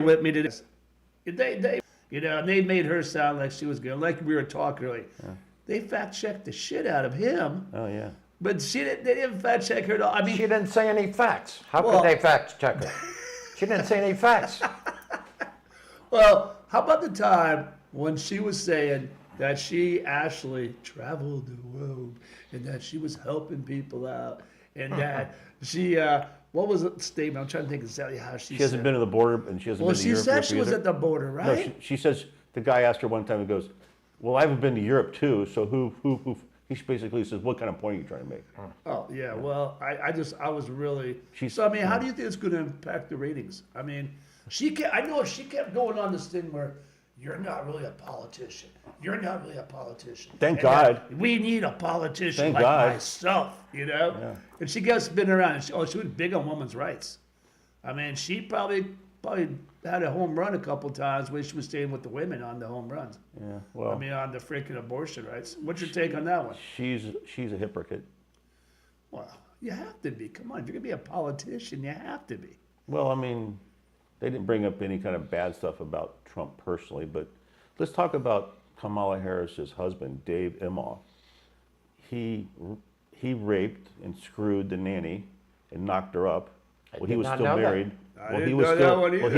with me to this. And they made her sound like she was good. Like we were talking earlier. Yeah. They fact checked the shit out of him. Oh yeah. But they didn't fact check her at all. I mean, she didn't say any facts. How could they fact check her? She didn't say any facts. Well, how about the time when she was saying that she actually traveled the world and that she was helping people out and that she, what was the statement? I'm trying to think exactly how she She hasn't been to the border and she hasn't been to Europe. Well, she said she was at the border, right? No, she says, the guy asked her one time, he goes, well, I haven't been to Europe too, so who, he basically says, what kind of point are you trying to make? Oh, yeah, well, I was really, so I mean, how do you think it's going to impact the ratings? I mean, I know she kept going on this thing where, you're not really a politician. You're not really a politician. Thank God. We need a politician Thank like God. myself, you know? Yeah. And she kept spinning around. And she was big on women's rights. I mean, she probably had a home run a couple times when she was staying with the women on the home runs. Yeah, well. I mean, on the freaking abortion rights. What's your take on that one? She's a hypocrite. Well, you have to be. Come on, if you're going to be a politician, you have to be. Well, I mean, they didn't bring up any kind of bad stuff about Trump personally, but let's talk about Kamala Harris's husband, Dave Imhoff. He raped and screwed the nanny and knocked her up. Well, he was still married. Well, he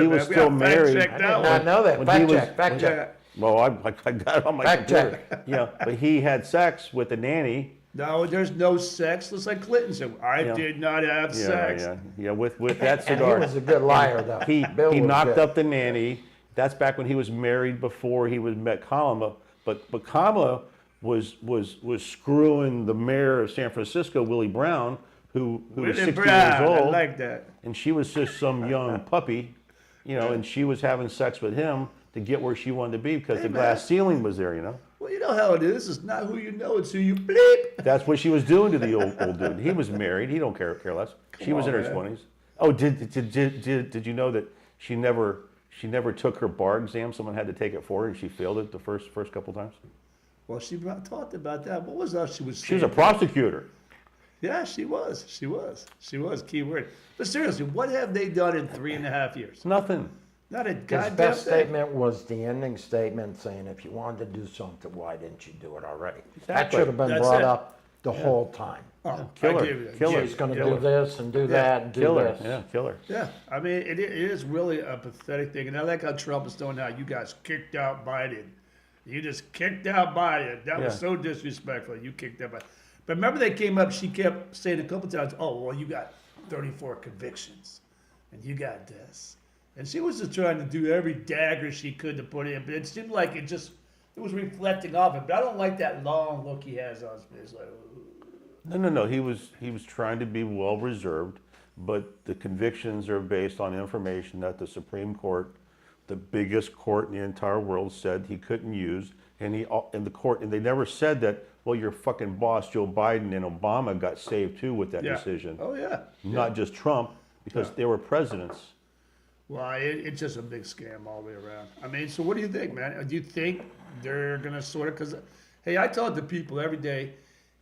was still married. I did not know that. Fact check. Well, I got it on my computer. Yeah, but he had sex with the nanny. No, there's no sex. It's like Clinton said, I did not have sex. Yeah, with that cigar. And he was a good liar, though. He knocked up the nanny. That's back when he was married before he met Kamala. But Kamala was screwing the mayor of San Francisco, Willie Brown, who was 60 years old. I like that. And she was just some young puppy, and she was having sex with him to get where she wanted to be because the glass ceiling was there, Well, you know how it is. It's not who you know, it's who you bleep. That's what she was doing to the old dude. He was married. He don't care less. She was in her 20s. Oh, did you know that she never took her bar exam? Someone had to take it for her, and she failed it the first couple times. Well, she talked about that. What was that she was saying? She was a prosecutor. Yeah, she was. Key word. But seriously, what have they done in 3.5 years? Nothing. Not a His goddamn best thing. statement was the ending statement saying, if you wanted to do something, why didn't you do it already? Exactly. That should have been brought up the whole time. Oh, Killer. I give you that. Killer. She's going to do this and do that and do Killer. this. Yeah, killer. Yeah, I mean, it is really a pathetic thing. And I like how Trump is throwing out, you guys kicked out Biden. You just kicked out Biden. That was so disrespectful. You kicked out Biden. But remember they came up, she kept saying a couple times, oh, well, you got 34 convictions. And you got this. And she was just trying to do every dagger she could to put in. But it seemed like it was reflecting off it. But I don't like that long look he has on his face. Like, No. He was trying to be well reserved, but the convictions are based on information that the Supreme Court, the biggest court in the entire world, said he couldn't use, and they never said that. Well, your fucking boss Joe Biden and Obama got saved too with that decision. Oh yeah. Not just Trump, because they were presidents. Well, it's just a big scam all the way around. I mean, so what do you think, man? Do you think they're gonna sort of? Because, hey, I tell the people every day.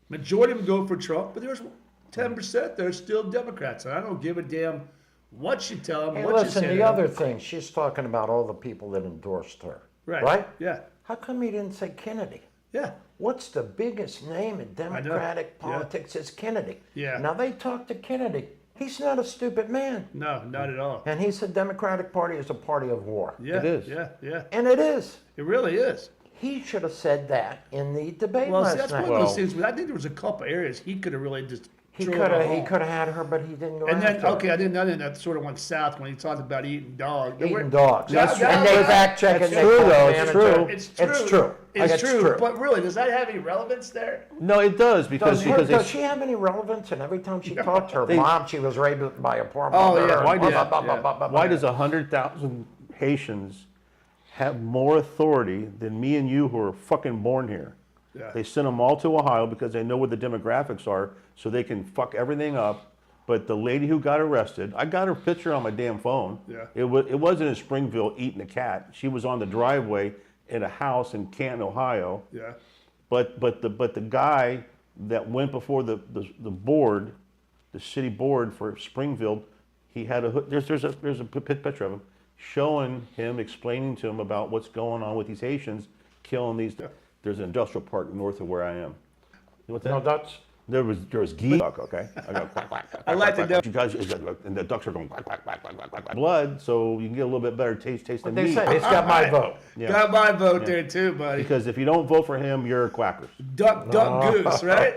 Majority of them go for Trump, but there's 10% that are still Democrats, and I don't give a damn what you tell them. Hey, what listen, you say the other thing, she's talking about all the people that endorsed her. Right? Yeah. How come he didn't say Kennedy? Yeah. What's the biggest name in Democratic politics is Kennedy. Yeah. Now they talked to Kennedy. He's not a stupid man. No, not at all. And he said Democratic Party is a party of war. Yeah. It is. Yeah. And it is. It really is. He should have said that in the debate Well, last see, that's night. one of those things. I think there was a couple areas he could have really just. He could have had her, but he didn't go And then, after her. okay, I didn't know that sort of went south when he talked about eating dogs. Eating dogs. That's and they fact check it. That's true, though. It's true. It's true. It's It's true. true. But really, does that have any relevance there? No, it does because Does she have any relevance? And every time she talked to her mom, she was raised by a poor mother. yeah. Why does 100,000 Haitians have more authority than me and you who are fucking born here? Yeah. They send them all to Ohio because they know where the demographics are, so they can fuck everything up. But the lady who got arrested, I got her picture on my damn phone. Yeah. It wasn't in Springville eating a cat. She was on the driveway in a house in Canton, Ohio. Yeah. But the guy that went before the board, the city board for Springfield, he had a there's a picture of him. showing him, explaining to him about what's going on with these Haitians killing these. There's an industrial park north of where I am. You know what's that? No, that's, There was geese. Okay. I go quack, quack, quack, I like quack, the quack, quack. You guys, and the ducks are going quack, quack, quack, quack, quack, quack, quack. Blood, so you can get a little bit better taste what than they meat. say. It's got my vote. Yeah. Got my vote there too, buddy. Because if you don't vote for him, you're quackers. Duck goose, right?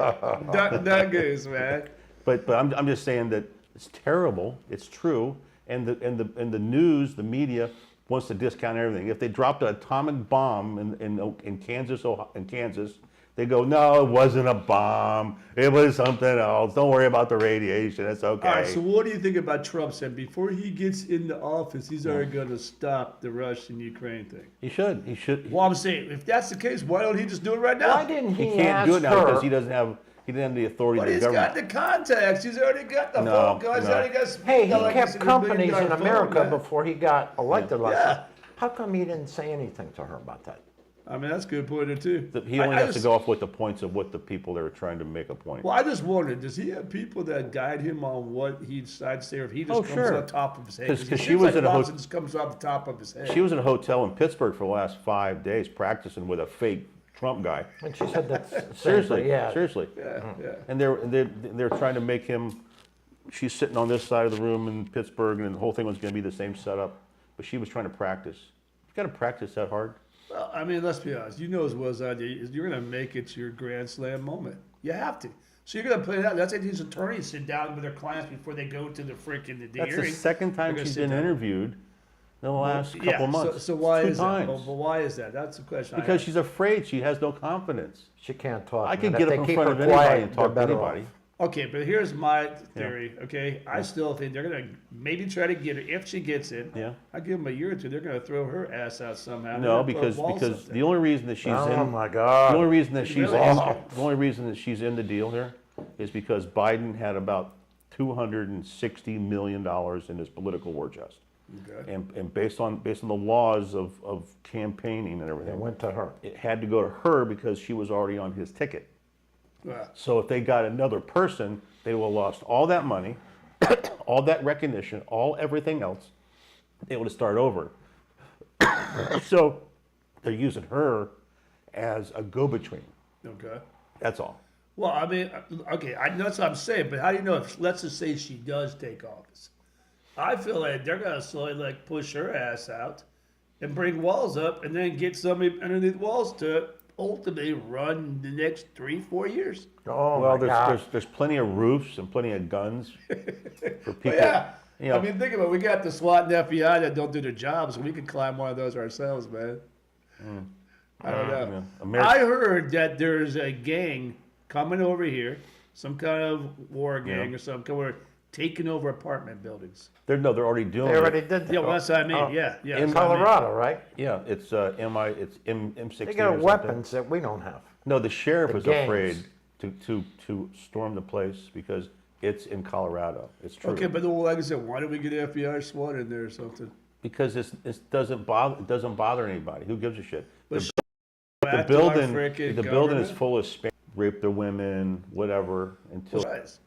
Duck goose, man. But I'm just saying that it's terrible. It's true, and the news, the media wants to discount everything. If they dropped an atomic bomb in Kansas, they go, no, it wasn't a bomb. It was something else. Don't worry about the radiation. It's okay. All right, so what do you think about Trump saying before he gets into office, he's already going to stop the Russian-Ukraine thing? He should. Well, I'm saying, if that's the case, why don't he just do it right now? Why didn't He he can't ask do it now her? because he didn't have the authority But of the he's got government. the contacts. He's already got the No, phone calls. He's no. already got. Hey, he like I kept said, $1 billion companies in phone, America man. before he got elected last Yeah. time. How come he didn't say anything to her about that? I mean, that's a good point there too. He only I has to just- go off with the points of what the people that are trying to make a point. Well, I just wondered, does he have people that guide him on what he decides to say, or if he just Oh, comes sure. off the top of his head? 'Cause he she seems was like in a boss ho- that just comes off the top of his head. She was in a hotel in Pittsburgh for the last 5 days practicing with a fake Trump guy. And she said that's Seriously, yeah. seriously. Yeah, yeah. And they're trying to make him. She's sitting on this side of the room in Pittsburgh, and the whole thing was going to be the same setup. But she was trying to practice. You got to practice that hard. Well, I mean, let's be honest. You know as well as I do, is you're going to make it your grand slam moment. You have to. So you're going to play it out. That's why these attorneys sit down with their clients before they go to the freaking the That's hearing. the second time They're gonna she's sit been down. interviewed in the last Yeah, couple months. So why Two is that? times. But why is that? That's the question. I Because have. she's afraid. She has no confidence. She can't talk. I could man. get If up they in keep front her of anybody quiet, and they're talk to better anybody. off. Okay, but here's my theory. Okay, I still think they're gonna maybe try to get her if she gets in. Yeah. I give them a year or two. They're gonna throw her ass out somehow. They're No, gonna put because walls up there. the only reason that she's Oh in my the God. only reason that she's Really? the only reason that she's in the deal here is because Biden had about $260 million in his political war chest. Okay. And based on the laws of campaigning and It everything, went to her. it had to go to her because she was already on his ticket. Well, So if they got another person, they would have lost all that money, all that recognition, everything else. They would have started over. So they're using her as a go-between. okay. That's all. Well, I mean, okay, that's what I'm saying. But how do you know if, let's just say she does take office? I feel like they're gonna slowly like push her ass out and bring walls up, and then get somebody underneath walls to ultimately run the next 3-4 years. Oh Well, my God. there's plenty of roofs and plenty of guns for people. But yeah, You know, I mean, think about it. We got the SWAT and FBI that don't do their jobs. We could climb one of those ourselves, man. I don't know. Yeah. I heard that there's a gang coming over here, some kind of war gang or something, where taking over apartment buildings. they're already doing They already it. did that. Yeah, well, that's what I mean. Oh, Yeah, yeah. In that's what I mean. Colorado, right? Yeah, it's M16. They or got something. weapons that we don't have. No, the sheriff The was gangs. afraid to storm the place because it's in Colorado. It's true. Okay, but like I said, why don't we get FBI SWAT in there or something? Because it doesn't bother anybody. Who gives a shit? But The back to our building frickin' building is government? full of spam, rape the women, whatever. Until Guys,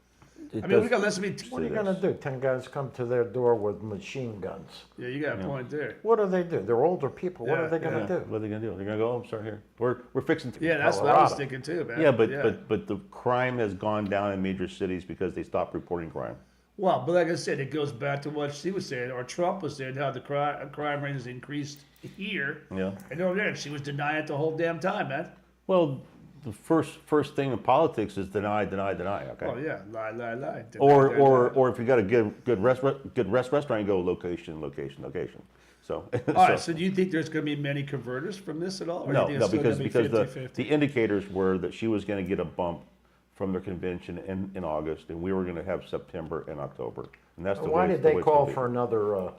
it I mean, we does- got less than What are you gonna do? 10 guys come to their door with machine guns. Yeah, you got a point there. What do they do? They're older people. What Yeah, are they gonna yeah. do? What are they gonna do? They're gonna go. Oh, I'm sorry. Here, we're fixing. To Yeah, that's what I was Colorado. thinking too, man. Yeah, but the crime has gone down in major cities because they stopped reporting crime. Well, but like I said, it goes back to what she was saying, or Trump was saying, how the crime rate has increased here. Yeah. And over there, she was denying it the whole damn time, man. Well, the first thing in politics is deny. Okay. Oh yeah, lie. Deny, Or if you got a good restaurant, you go location. So. All right. So do you think there's going to be many converters from this at all? Or do No, you think no, it's still because gonna be the 50-50? the indicators were that she was going to get a bump from their convention in August, and we were going to have September and October, and that's the Why way. did the they way it's call gonna be. for another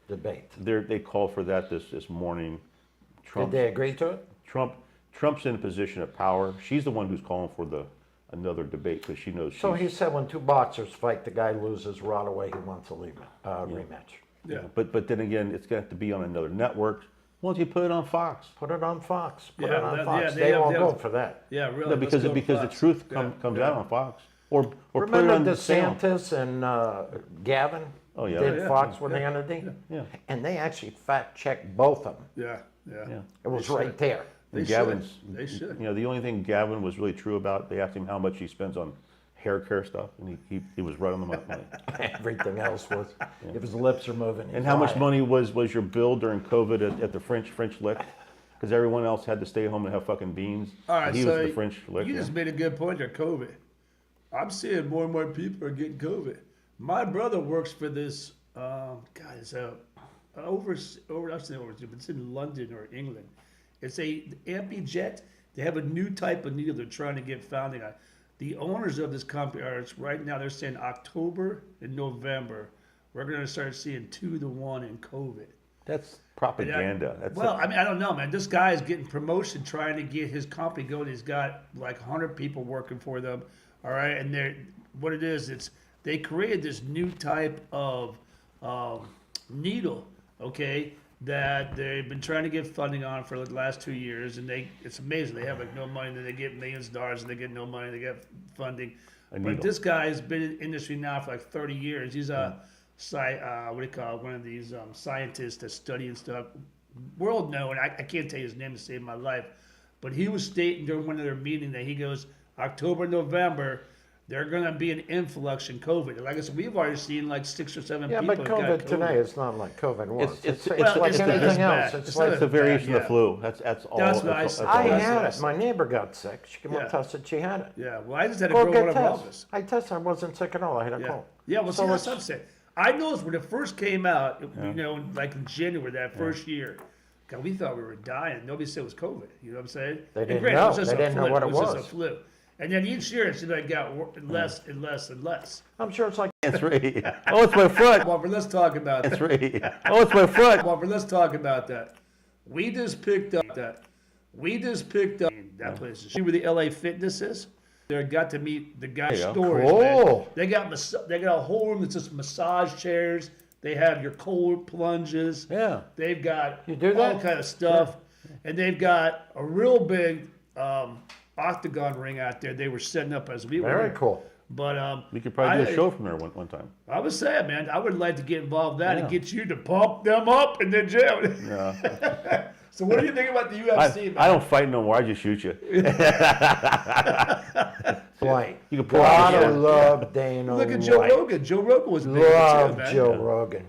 debate? They called for that this morning. Did Trump, they agree to it? Trump's in a position of power. She's the one who's calling for another debate because she knows. So she's- he said when two boxers fight, the guy loses right away. He wants a rematch. Yeah. But then again, it's got to be on another network. Why don't you put it on Fox? Put it on Fox. Put Yeah, it on that- Fox. yeah, they they won't have- go for that. Yeah, really. No, let's because go because the Fox. truth Yeah, comes yeah. out on Fox, or put it Remember on the channel. DeSantis and Gavin? Oh, yeah. did yeah, Fox with yeah, Hannity. Yeah. And they actually fact checked both of them. Yeah, yeah. Yeah. It was They right should. there. They And should. Gavin's, They should. you know, the only thing Gavin was really true about, they asked him how much he spends on hair care stuff, and he was right on the money. Everything else was, if his lips are moving. And he's how much lying. money was your bill during COVID at the French Lick? Because everyone else had to stay home and have fucking beans. All right, and he so was the French Lick. you yeah. just made a good point there, COVID. I'm seeing more and more people are getting COVID. My brother works for this, it's it's in London or England. It's a Ampijet. They have a new type of needle they're trying to get funding on. The owners of this company are right now. They're saying October and November, we're going to start seeing 2-to-1 in COVID. That's propaganda. That's Well, I mean, I don't know, man. This guy is getting promotion, trying to get his company going. He's got like 100 people working for them. All right, and what it is, they created this new type of needle, okay, that they've been trying to get funding on for the last 2 years, and it's amazing. They have like no money, then they get millions of dollars, and they get no money, they get funding. But needle. this guy has been in the industry now for like 30 years. He's one of these scientists that study and stuff, world known. I can't tell you his name to save my life, but he was stating during one of their meetings that he goes, October, November, they're going to be an influx in COVID. Like I said, we've already seen like 6 or 7 Yeah, people but that got COVID today is not like COVID was. It's It's well, like it's not anything as bad. else. It's It's not like It's a variation yeah. of the flu. That's all. That's what I that's said. all I it is. had that's it. My neighbor got sick. She came Yeah. and tested. She had it. Yeah, well, I just had to Go grow get one of our tested. office. I tested. I wasn't sick at all. I had a Yeah, cold. yeah. Well, see, So that's it's- what I'm saying. I noticed when it first came out, like in January that first year. God, we thought we were dying. Nobody said it was COVID. You know what I'm saying? They And didn't granted, know. it was just They a didn't know flu. what it just a was. flu. And then each year it seemed like it got less and less and less. I'm sure it's like That's right. Oh, it's my foot. Well, let's talk about That's that. right. Oh, it's my foot. Well, let's talk about that. We just picked up that place. See where the LA Fitness is? They got to meet the guy's There you go. stories, man. Cool. They got a whole room that's just massage chairs. They have your cold plunges. Yeah. They've got You do all that? kind of stuff, and they've got a real big octagon ring out there. They were setting up as we were. very there. cool. But We could probably do a show from there one time. I was saying, man, I would like to get involved in that and Yeah. get you to pump them up in the gym. Yeah. So what do you think about the UFC, man? I don't fight no more. I just shoot you. White. You can pull out Gotta the shit. love Dana Look at Joe White. Rogan. Joe Rogan was big Love too, man. Joe Rogan.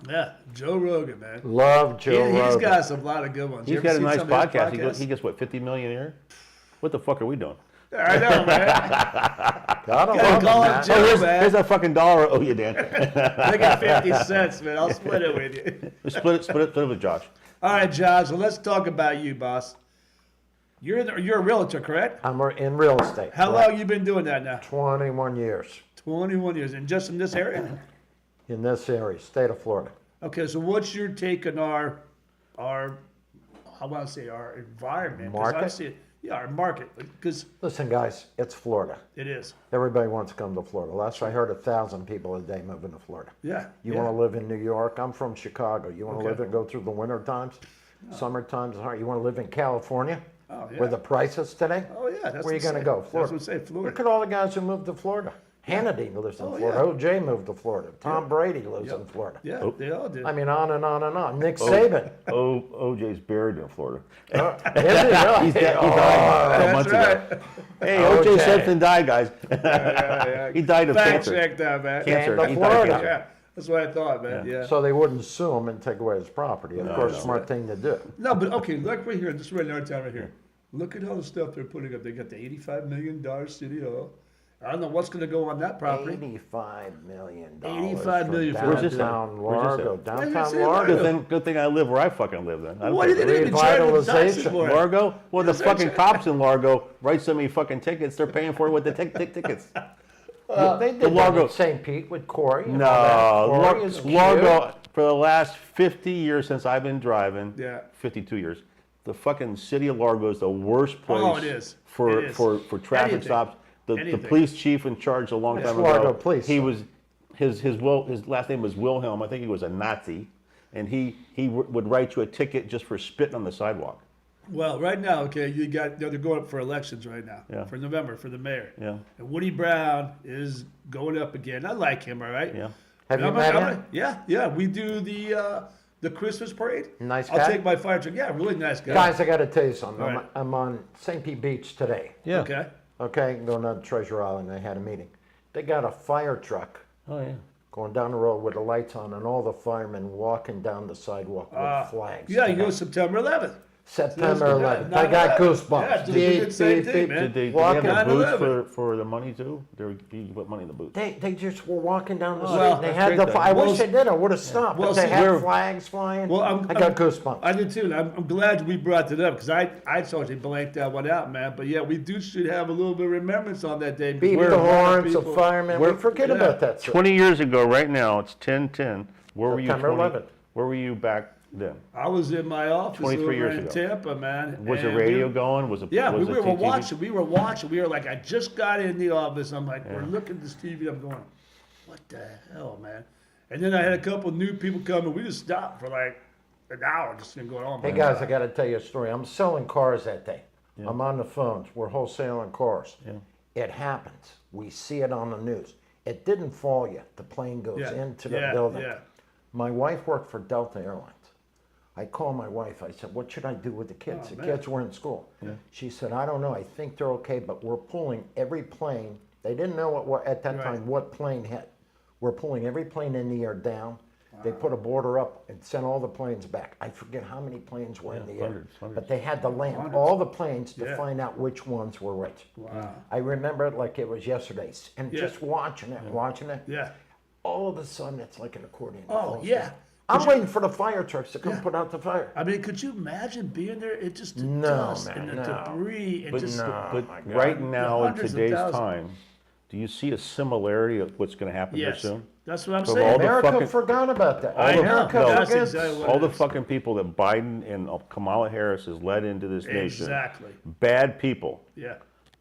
Yeah, Joe Rogan, man. Love Joe Rogan. He's got some lot of good ones. You He's ever got a seen nice some of his podcast. He gets what, 50 million a year? What the fuck are we doing? I know, man. Gotta Gotta love call him, him man. Joe. Oh, man. here's a fucking dollar I owe you, Dan. Look at 50 cents, man. I'll split it with you. split it with Josh. All right, Josh. So let's talk about you, boss. You're a realtor, correct? I'm in real estate. How correct. long you been doing that now? 21 years 21 years, and just in this area? in this area, state of Florida. Okay, so what's your take on our I want to say our environment? 'Cause I Market? see it- yeah, our market, because Listen, guys, it's Florida. it is. Everybody wants to come to Florida. Last I heard, 1,000 people a day moving to Florida. Yeah. You yeah. want to live in New York? I'm from Chicago. You want to Okay. live and go through the winter times? Summer times? You want to live in California? Oh, yeah. Where the prices today? Oh yeah, that's Where you what I'm going to saying. go? That's Florida. what I'm saying, Florida. Look at all the guys who moved to Florida. Hannity lives in Oh, Florida. yeah. OJ moved to Florida. Tom Brady lives in Florida. Yeah, Oh. they all did. I mean, on and on and on. Nick Saban. OJ's buried in Florida. Is he really? He died That's months right. ago. Hey, OJ OJ. Simpson died, guys. Yeah. He died of Fact cancer. check that, man. Cancer. Came to He died of Florida. cancer. Yeah, that's what I thought, man. Yeah. So they wouldn't sue him and take away his property. Of course, smart thing to do. No, but okay, look right here. This is right now, town right here. Look at all the stuff they're putting up. They got the $85 million city hall. I don't know what's going to go on that property. $85 million. $85 million for Where's this at? downtown Where's this Largo. at? Downtown Where's this at? Largo. Good thing I live where I fucking live then. I don't What think- did they even charge them taxes Revitalization. for it? Largo? Well, the Yes, fucking that's cops in Largo write so many fucking tickets, they're paying for it with the tickets. They did the that Largo- in St. Pete with Corey. and No, all that. Corey is cute. Largo, for the last 50 years since I've been driving, Yeah. 52 years, the fucking city of Largo is the worst place Oh, it is. For, It is. for traffic Anything. stops. The Anything. police chief in charge a long It's time Largo ago, Police, he so. was, his last name was Wilhelm, I think he was a Nazi, and he would write you a ticket just for spitting on the sidewalk. Well, right now, okay, they're going up for elections right now. Yeah. For November, for the mayor. Yeah. And Woody Brown is going up again. I like him, all right? Yeah. Have you I'm a- met I'm a- him? Yeah. We do the Christmas parade. Nice I'll guy? take my fire truck. Yeah, really nice guy. Guys, I got to tell you something. All right. I'm on St. Pete Beach today. Yeah. Okay. Okay, going down to Treasure Island. I had a meeting. They got a fire truck Oh, yeah. going down the road with the lights on, and all the firemen walking down the sidewalk with flags. Yeah, you go September 11th. September Yeah, 11th. I got 9/11. goosebumps. Yeah, just did the same thing, man. Did they have Walking- the boots 9/11. for the money too? You put money in the boots. They just were walking down the street. Well, and they that's had great the. though. I Well, wish they did. I would have stopped. well, but they see, had we're- flags flying. Well, I got goosebumps. I did too. And I'm glad we brought it up because I totally blanked that one out, man. But yeah, we should have a little bit of remembrance on that day. because Beat we're the a lot of horns of people- firemen. We forget yeah. about that. Sir. 20 years ago, right now, it's 10/10. Where were you? September 11th. Where were you back then? I was in my office 23 over years in ago. Tampa, man. Was the and radio we- going? Was it? Yeah, was we it were TTV? watching. We were watching. We were like, I just got in the office. I'm like, we're looking at this TV. I'm going, what the hell, man? And then I had a couple new people come, and we just stopped for like an hour, just going, oh my Hey guys, I God. got to tell you a story. I'm selling cars that day. I'm on the phones. We're wholesaling cars. Yeah. It happens. We see it on the news. It didn't fall yet. The plane goes Yeah, into the yeah, building. yeah. My wife worked for Delta Airlines. I called my wife. I said, what should I do with the kids? Oh, The man. kids were in school. She said, I don't know. I think they're okay, but we're pulling every plane. They didn't know at that Right. time what plane hit. We're pulling every plane in the air down. They put a border up and sent all the planes back. I forget how many planes were in the air. hundreds. But they had to land Hundreds. all the planes to Yeah. find out which ones were which. Wow. I remember it like it was yesterday. And Yeah. just watching it. Yeah. All of a sudden, it's like an accordion. It Oh, falls yeah. down. I'm waiting for the fire trucks to come put out the fire. I mean, could you imagine being there? It just the No, dust man, and the no. debris and But, just but my God. right now, in hundreds of today's thousands. time, do you see a similarity of what's going to happen here yes, soon? that's what I'm From saying. all the America fucking- forgot about that. I know. America No, That's forgets. exactly what All it the is. fucking people that Biden and Kamala Harris has led into this nation. Exactly. Bad people. Yeah.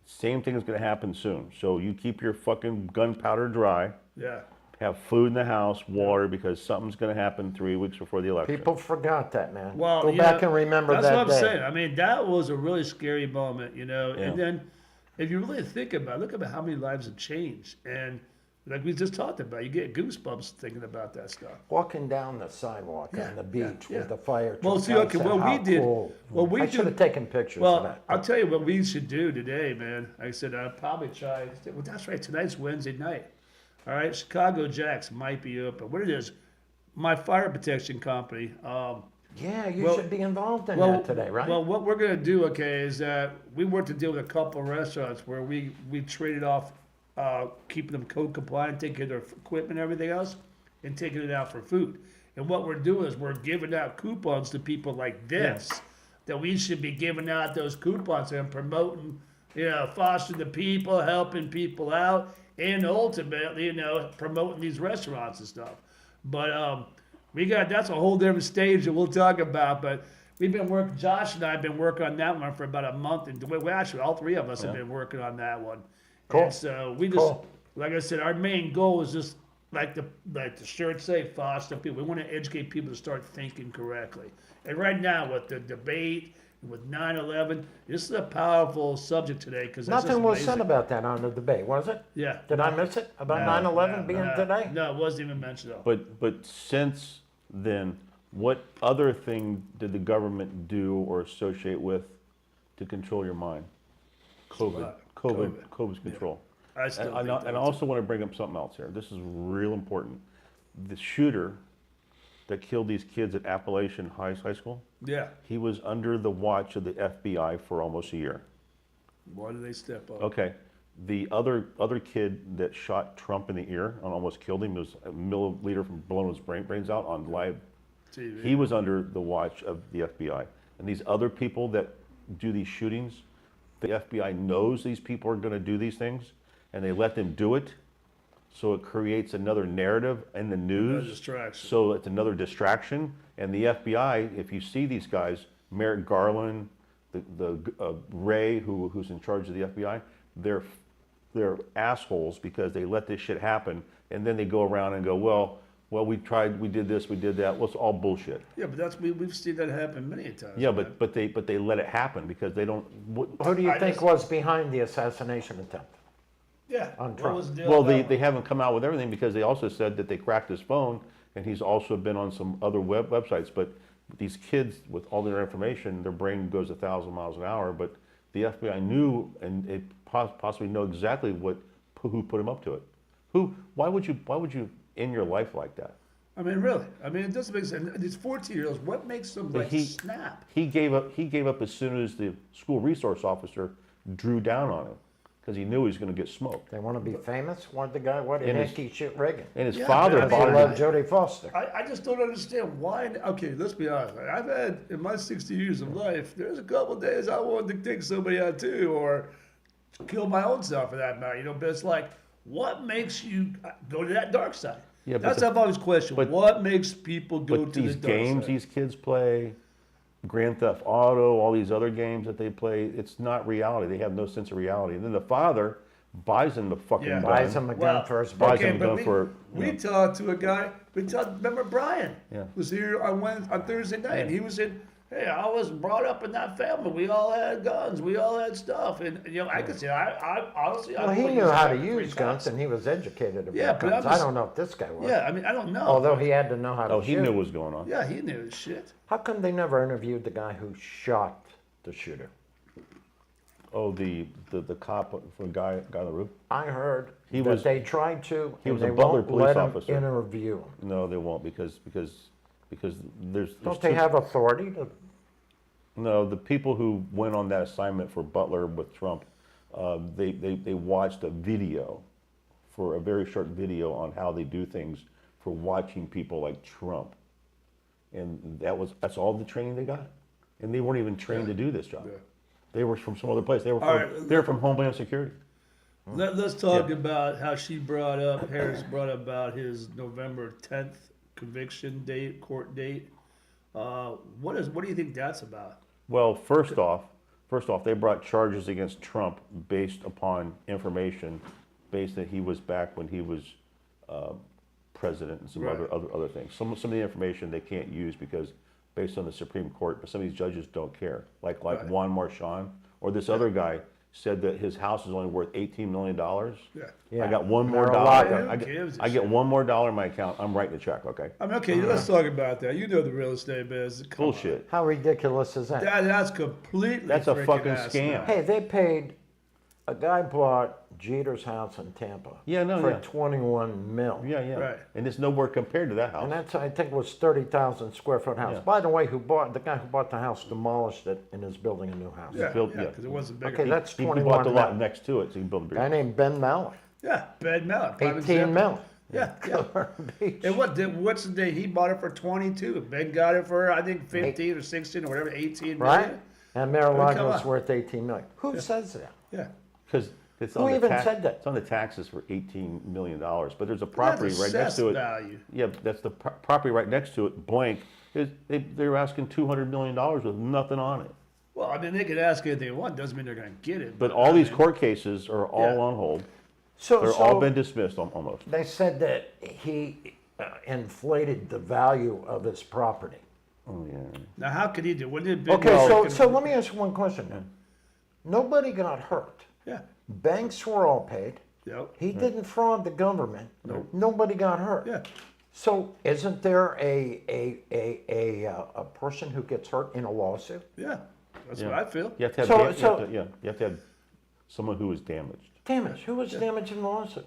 Same thing is going to happen soon. So you keep your fucking gunpowder dry. Yeah. Have food in the house, water, because something's going to happen 3 weeks before the election. People forgot that, man. Well, Go you back know, and remember that's that what I'm day. saying. I mean, that was a really scary moment, you know. Yeah. And then, if you really think about it, look about how many lives have changed. And like we just talked about, you get goosebumps thinking about that stuff. Walking down the sidewalk Yeah, on the yeah, beach yeah. with the fire truck. Well, see, I okay, said, what we how did- cool. what we I should have did- taken pictures of Well, that. I'll tell you what we should do today, man. Like I said, I'll probably try. Well, that's right. Tonight's Wednesday night. All right, Chicago Jacks might be open. What it is, my fire protection company. Yeah, you well- should be involved in Well, that today, right? Well, what we're gonna do, okay, is that we work to deal with a couple of restaurants where we traded off, keeping them code compliant, taking care of their equipment and everything else, and taking it out for food. And what we're doing is we're giving out coupons to people like this, that we should be giving out those coupons and promoting, you know, fostering the people, helping people out, and ultimately, you know, promoting these restaurants and stuff. But that's a whole different stage that we'll talk about. But we've been working. Josh and I have been working on that one for about a month, and we actually all three of us have been working on that one. Cool. And so we just, Cool. like I said, our main goal is just like the shirts say, foster people. We want to educate people to start thinking correctly. And right now, with the debate, with 9/11, this is a powerful subject today because Nothing was said about that on the debate, was it? Yeah. Did I miss it? About No, 9/11 no, being no. today? No, it wasn't even mentioned though. But since then, what other thing did the government do or associate with to control your mind? COVID's control. I still And think I also want to bring up something else here. This is real important. The shooter that killed these kids at Appalachian High School, yeah. he was under the watch of the FBI for almost a year. Why do they step up? Okay. The other kid that shot Trump in the ear and almost killed him was a milliliter from blowing his brains out on live. TV. He was under the watch of the FBI. And these other people that do these shootings, the FBI knows these people are going to do these things, and they let them do it. So it creates another narrative in the news. distraction. So it's another distraction. And the FBI, if you see these guys, Merrick Garland, the Ray, who's in charge of the FBI, they're assholes because they let this shit happen, and then they go around and go, well, we tried, we did this, we did that. Well, it's all bullshit. Yeah, but we've seen that happen many times. Yeah, man. but they let it happen because they don't. Who do you I think just- was behind the assassination attempt? Yeah. On What Trump. was the deal Well, with they, that they one? haven't come out with everything because they also said that they cracked his phone and he's also been on some other websites. But these kids, with all their information, their brain goes 1,000 miles an hour. But the FBI knew and it possibly know exactly who put him up to it. Why would you end your life like that? I mean, really. I mean, it doesn't make sense. These 14-year-olds, what makes them like he- snap? He gave up as soon as the school resource officer drew down on him because he knew he was going to get smoked. They want to be famous? Why the guy, why did And his- he shoot Reagan? And his Yeah, father but I Because mean, he bought him. loved Jodie Foster. I just don't understand why. Okay, let's be honest. I've had, in my 60 years of life, there's a couple days I wanted to take somebody out too, or kill my own self for that matter. But it's like, what makes you go to that dark side? Yeah, but That's what I've always questioned. but- What makes people go But to these the dark games side? these kids play, Grand Theft Auto, all these other games that they play, it's not reality. They have no sense of reality. And then the father buys him the fucking Yeah. gun. Buys him a gun for his buys birthday. him a gun for, we you know. talked to a guy. Remember Brian? Yeah. Was here on Thursday night, and he was in. Hey, I was brought up in that family. We all had guns. We all had stuff, and I could say, I honestly, Well, I he wouldn't knew use how that to for use 3 guns cops. and he was educated about Yeah, but guns. I'm I just- don't know if this guy was. Yeah, I mean, I don't know. Although he had to know how to Oh, he shoot. knew what was going on. Yeah, he knew his shit. How come they never interviewed the guy who shot the shooter? Oh, the cop from guy on the roof? I heard He that was- they tried to, he and was a they Butler won't police let him officer. interview him. No, they won't because there's Don't they two- have authority to? No, the people who went on that assignment for Butler with Trump, they watched a video, for a very short video on how they do things for watching people like Trump, and that's all the training they got, and they weren't even trained to do this job. Yeah. They were from some other place. They were All from, right. they were from Homeland Security. Let's talk about how Harris brought about his November 10th conviction date, court date. What do you think that's about? Well, first off, they brought charges against Trump based upon information, based that he was back when he was president and some Right. other things. Some of the information they can't use because based on the Supreme Court, but some of these judges don't care. Like Right. Juan Marchand or this other guy said that his house is only worth $18 million. Yeah. Yeah. I got one more Mar-a-Lago. dollar. Who gives a I get shit? one more dollar in my account. I'm writing a check. Okay. I mean, okay, let's talk about that. You know the real estate business. Come on. Bullshit. How ridiculous is that? That's completely. That's a freaking fucking asinine. scam. Hey, they paid. A guy bought Jeter's house in Tampa. Yeah, no, for yeah. 21 mil. Yeah, yeah. Right. And it's nowhere compared to that house. And that's, I think, was 30,000 square foot house. Yeah. By the way, the guy who bought the house demolished it and is building a new house. Yeah, built- yeah, yeah. because it wasn't big Okay, enough. that's He bought 21 the lot mil. next to it, so he can build a bigger. Guy named Ben Mallon, Yeah, bad mouth. 18 mil. Yeah, yeah. Beach. And what's the day he bought it for 22? Ben got it for I think 15 or 16 or whatever, 18 Right? million. And come Mar-a-Lago's on. worth 18 million. Who says that? Yeah. Because it's Who on the even tax, said that? It's on the taxes for $18 million, but there's a property That's right next assessed to it. value. Yeah, that's the property right next to it, blank. They're asking $200 million with nothing on it. Well, I mean, they could ask anything they want. Doesn't mean they're going to get it. But all I these mean, court cases are all Yeah. on hold. So, They're all been dismissed almost. they said that he inflated the value of his property. Oh, yeah. Now, how could he do? Wouldn't it be Okay, well, so let me ask you one question then. Nobody got hurt. Yeah. Banks were all paid. Yep. He didn't fraud the government. Nobody got hurt. Yeah. So isn't there a person who gets hurt in a lawsuit? Yeah. That's Yeah. what I feel. You have to have, So- you have so- to- yeah, you have to have someone who is damaged. Damage. Who was damaged in the lawsuit?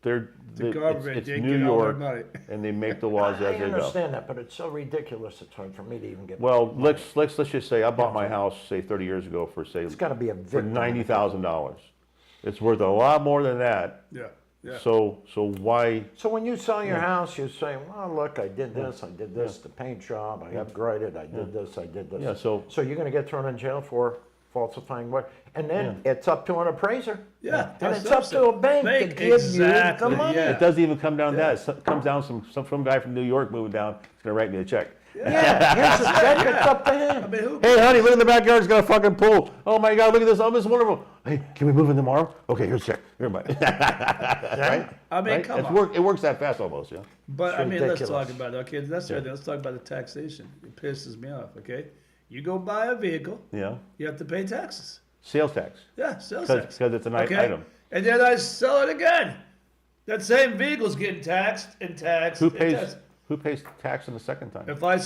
The government it's didn't New get all their York, money. and they make the laws I as they go. understand that, but it's so ridiculous. It's hard for me to even get. Well, let's just say I bought my house, say 30 years ago for say It's got to be a for victim. $90,000. It's worth a lot more than that. Yeah. Yeah. So why? So when you sell your house, you say, "Well, look, I did this, the paint job, I upgraded, I did this, I did this." Yeah, so- you're going to get thrown in jail for falsifying what? And then it's up to an appraiser. Yeah, and that's it's up to a bank to Bank, give exactly, you the money. yeah. It doesn't even come down to that. It comes down some guy from New York moving down. He's gonna write me a check. Yeah, here's a check. It's up to him. I mean, who? Hey, honey, look in the backyard. It's got a fucking pool. Oh my God, look at this. Oh, this is wonderful. Hey, can we move in tomorrow? Okay, here's a check. Here, bye. Right? I mean, Right? come It's on. It works that fast almost, yeah. But It's I mean, let's ridiculous. talk about it. Okay, that's right. Let's talk about the taxation. It pisses me off. Okay, you go buy a vehicle, Yeah. you have to pay taxes. Sales tax. Yeah, sales 'Cause- tax. 'cause it's an item. and then I sell it again. That same vehicle's getting taxed and taxed. Who and pays, taxed. who pays tax on the second time? If I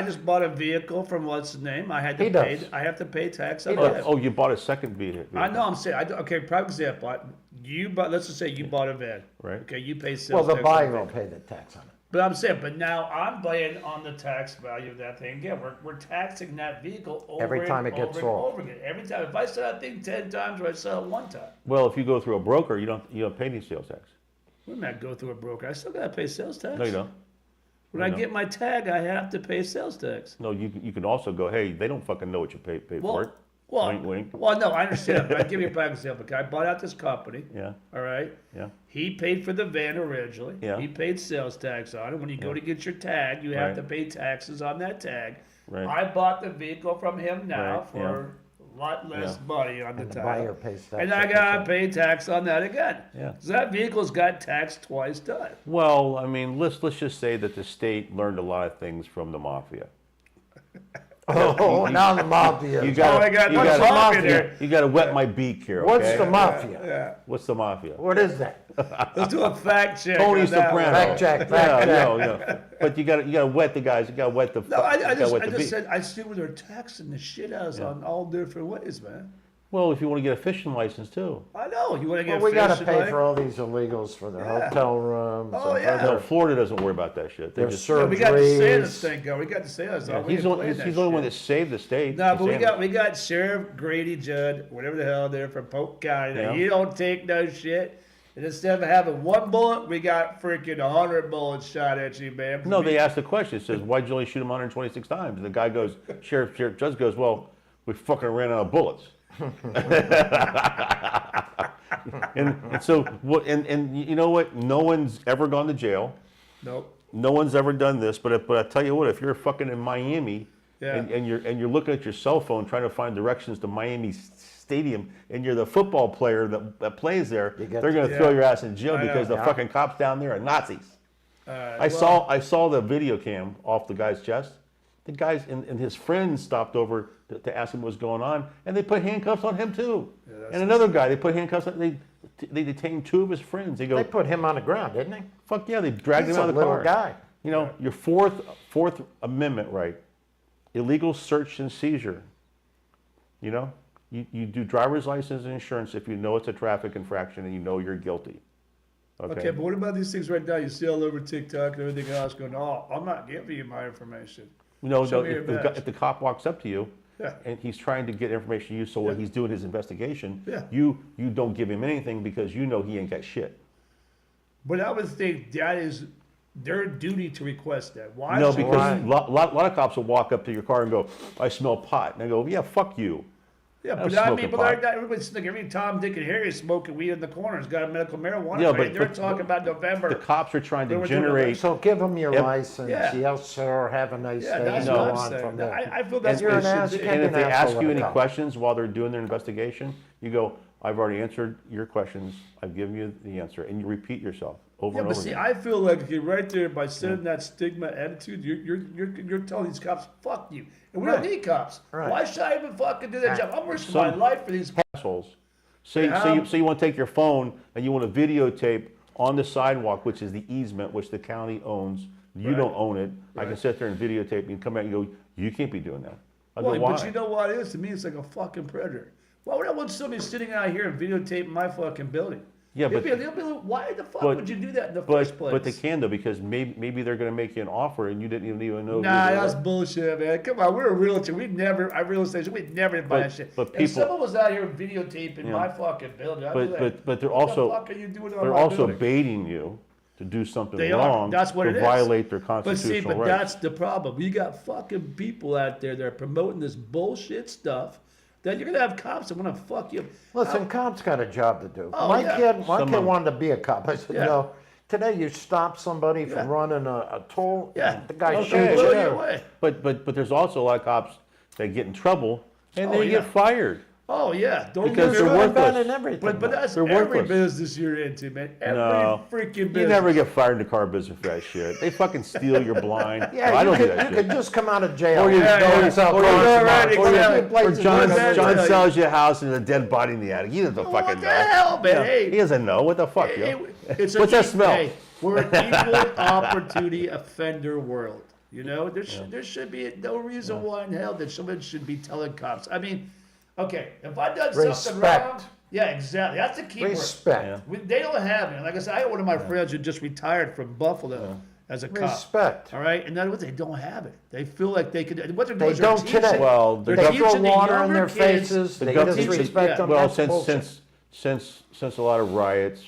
just bought a vehicle from what's the name, I He does. have to pay tax on He that. does. Oh, you bought a second vehicle. I know. I'm saying. Okay. Prime example. Let's just say you bought a van. Right. Okay. You pay Well, sales the tax on buyer the will van. pay the tax on it. But I'm saying. But now I'm paying on the tax value of that thing. Again, we're taxing that vehicle over Every time and it gets over sold. and over again. Every time. If I sell that thing 10 times, or I sell it one time, Well, if you go through a broker, you don't pay any sales tax. we might go through a broker. I still gotta pay sales tax. No, you don't. When I get my tag, I have to pay sales tax. No, you can also go, hey, they don't fucking know what you pay for it. Wink, wink. Well, no, I understand. But I give you a prime example. Okay, I bought out this company. Yeah, All right. yeah. He paid for the van originally. Yeah. He paid sales tax on it. When you go to get your tag, you have Right. to pay taxes on that tag. Right. I bought the vehicle from him now Right, for a lot less money on the And the tag. buyer pays tax. And I gotta pay tax on that again. Yeah. So that vehicle's got taxed twice done. Well, I mean, let's just say that the state learned a lot of things from the mafia. Oh, now the mafia. You got, Oh, I got you what's the the mafia? there. you got to wet my beak here. Okay? What's the mafia? Yeah. What's the mafia? What is that? Let's do a fact check. Tony on that one. Soprano. Fact check, Yeah, fact check. no. But you got to wet the guys. You got to wet the. No, I you gotta just wet the beak. said I see where they're taxing the shit out of us on all different ways, man. Well, if you want to get a fishing license too. I know you want to get. Well, we got to fish, pay like- for all these illegals for their Yeah. hotel rooms. Oh, and yeah. for No, their- Florida doesn't worry about that shit. They Their just, Yeah, we got the surgeries. DeSantis thing going. We got DeSantis. yeah, We he's ain't the playing he's that the only one shit. that saved the state. No, but DeSantis. we got Sheriff Grady Judd, whatever the hell they're from Polk County. Yeah. He don't take no shit. And instead of having one bullet, we got freaking 100 bullets shot at you, man. No, they asked the question. It says, "Why'd you only shoot him 126 times?" And the guy goes, Sheriff Judge goes, "Well, we fucking ran out of bullets." and so what? And you know what? No one's ever gone to jail. Nope. No one's ever done this. But I tell you what, if you're fucking in Miami, Yeah. and you're looking at your cell phone trying to find directions to Miami Stadium, and you're the football player that plays there, You get- they're going to Yeah. throw your ass in jail I know. because the Yeah. fucking cops down there are Nazis. Well, I saw the video cam off the guy's chest. The guys and his friends stopped over to ask him what was going on, and they put handcuffs on him too. that's And another guy, they put handcuffs on. They detained two of his friends. They go, They put him on the ground, didn't they? fuck yeah! They dragged He's him out a of the little car. guy. You know, your fourth Amendment right, illegal search and seizure. You know, you do driver's license and insurance if you know it's a traffic infraction and you know you're guilty. Okay, but what about these things right now? You see all over TikTok and everything else going, oh, I'm not giving you my information. No, Show no. me your If badge. the cop walks up to you, Yeah. and he's trying to get information to you, so when Yeah. he's doing his investigation, Yeah. you don't give him anything because you know he ain't got shit. But I would think that is their duty to request that. Why? No, should- because Why? a lot of cops will walk up to your car and go, "I smell pot," and I go, "Yeah, fuck you." Yeah, I'm but I smoking mean, but pot. like that, everybody's like every Tom, Dick, and Harry is smoking weed in the corner. Has got a medical marijuana. Yeah, rate. but- They're but- talking about November. The cops are trying They to were doing generate. So give them your Yep. license. Yeah. Yes, sir. Have a nice Yeah, day. that's and what go I'm on saying. from there. I feel that's you're what an it ass, should be. you And if can they ask ask for you what any it costs. questions while they're doing their investigation, you go, "I've already answered your questions. I've given you the answer," and you repeat yourself over Yeah, and but over see, again. I feel like you're right there by sending that stigma attitude. You're telling these cops, "Fuck you," and we don't Right. need cops. Right. Why should I even fucking do that Right. job? I'm risking my Some- life for these. Assholes. So Yeah. you want to take your phone and you want to videotape on the sidewalk, which is the easement, which the county owns. You Right. don't own it. I can Right. sit there and videotape and come back and go, "You can't be doing that." I go, Well, "Why?" but you know what it is? To me, it's like a fucking predator. Why would I want somebody sitting out here and videotaping my fucking building? Yeah, They'll but- be like, why the fuck but- would you do that in the first place? But they can though, because maybe they're going to make you an offer and you didn't even know. Nah, who they that's were. bullshit, man. Come on, we're a realtor. Our real estate, we'd never buy But- that shit. but If people- someone was out here videotaping Yeah. my fucking building, I'd be like, But they're what also the fuck are you doing on they're my also building? baiting you to do something They wrong. are. That's what to it is. violate their But see, constitutional but rights. that's the problem. We got fucking people out there that are promoting this bullshit stuff. That you're gonna have cops that want to fuck you. Listen, cops got a job to do. Oh, my yeah. kid Some of them. wanted to be a cop. I said, Yeah. no. Today you stop somebody from Yeah. running a toll, Yeah. the guy Okay, shoots blow you. you away. But there's also a lot of cops that get in trouble and Oh, they yeah. get fired. Oh yeah, don't Because get they're me wrong. worthless. and everything. But that's They're every worthless. business you're into, man. Every No. freaking business. You never get fired in the car business for that shit. They fucking steal your blind. Yeah, I you don't do could, that you shit. could just come out of jail. Or you- Yeah, yeah. and sell Or cars you go tomorrow. right, Or you exactly. get places Or John, in the John John country. sells you a house and a dead body in the attic. He doesn't fucking What know. the hell, man? Yeah. Hey, He doesn't know. What the fuck, yo? it's a What's that equal- smell? hey, we're an equal opportunity offender world. You know, there should be no reason why in hell that someone should be telling cops. I mean, okay, if I done something Respect. wrong, yeah, exactly. That's the key word. Respect. Yeah. They don't have it. Like I said, I had one of my friends who just retired from Buffalo as a cop. Respect. All right, and in other words, they don't have it. They feel like they could. What they're doing They is they're don't teaching- today. Well, they're the They throw teaching the water in younger their kids- faces. They government- disrespect yeah. them. Well, That's bullshit. since a lot of riots,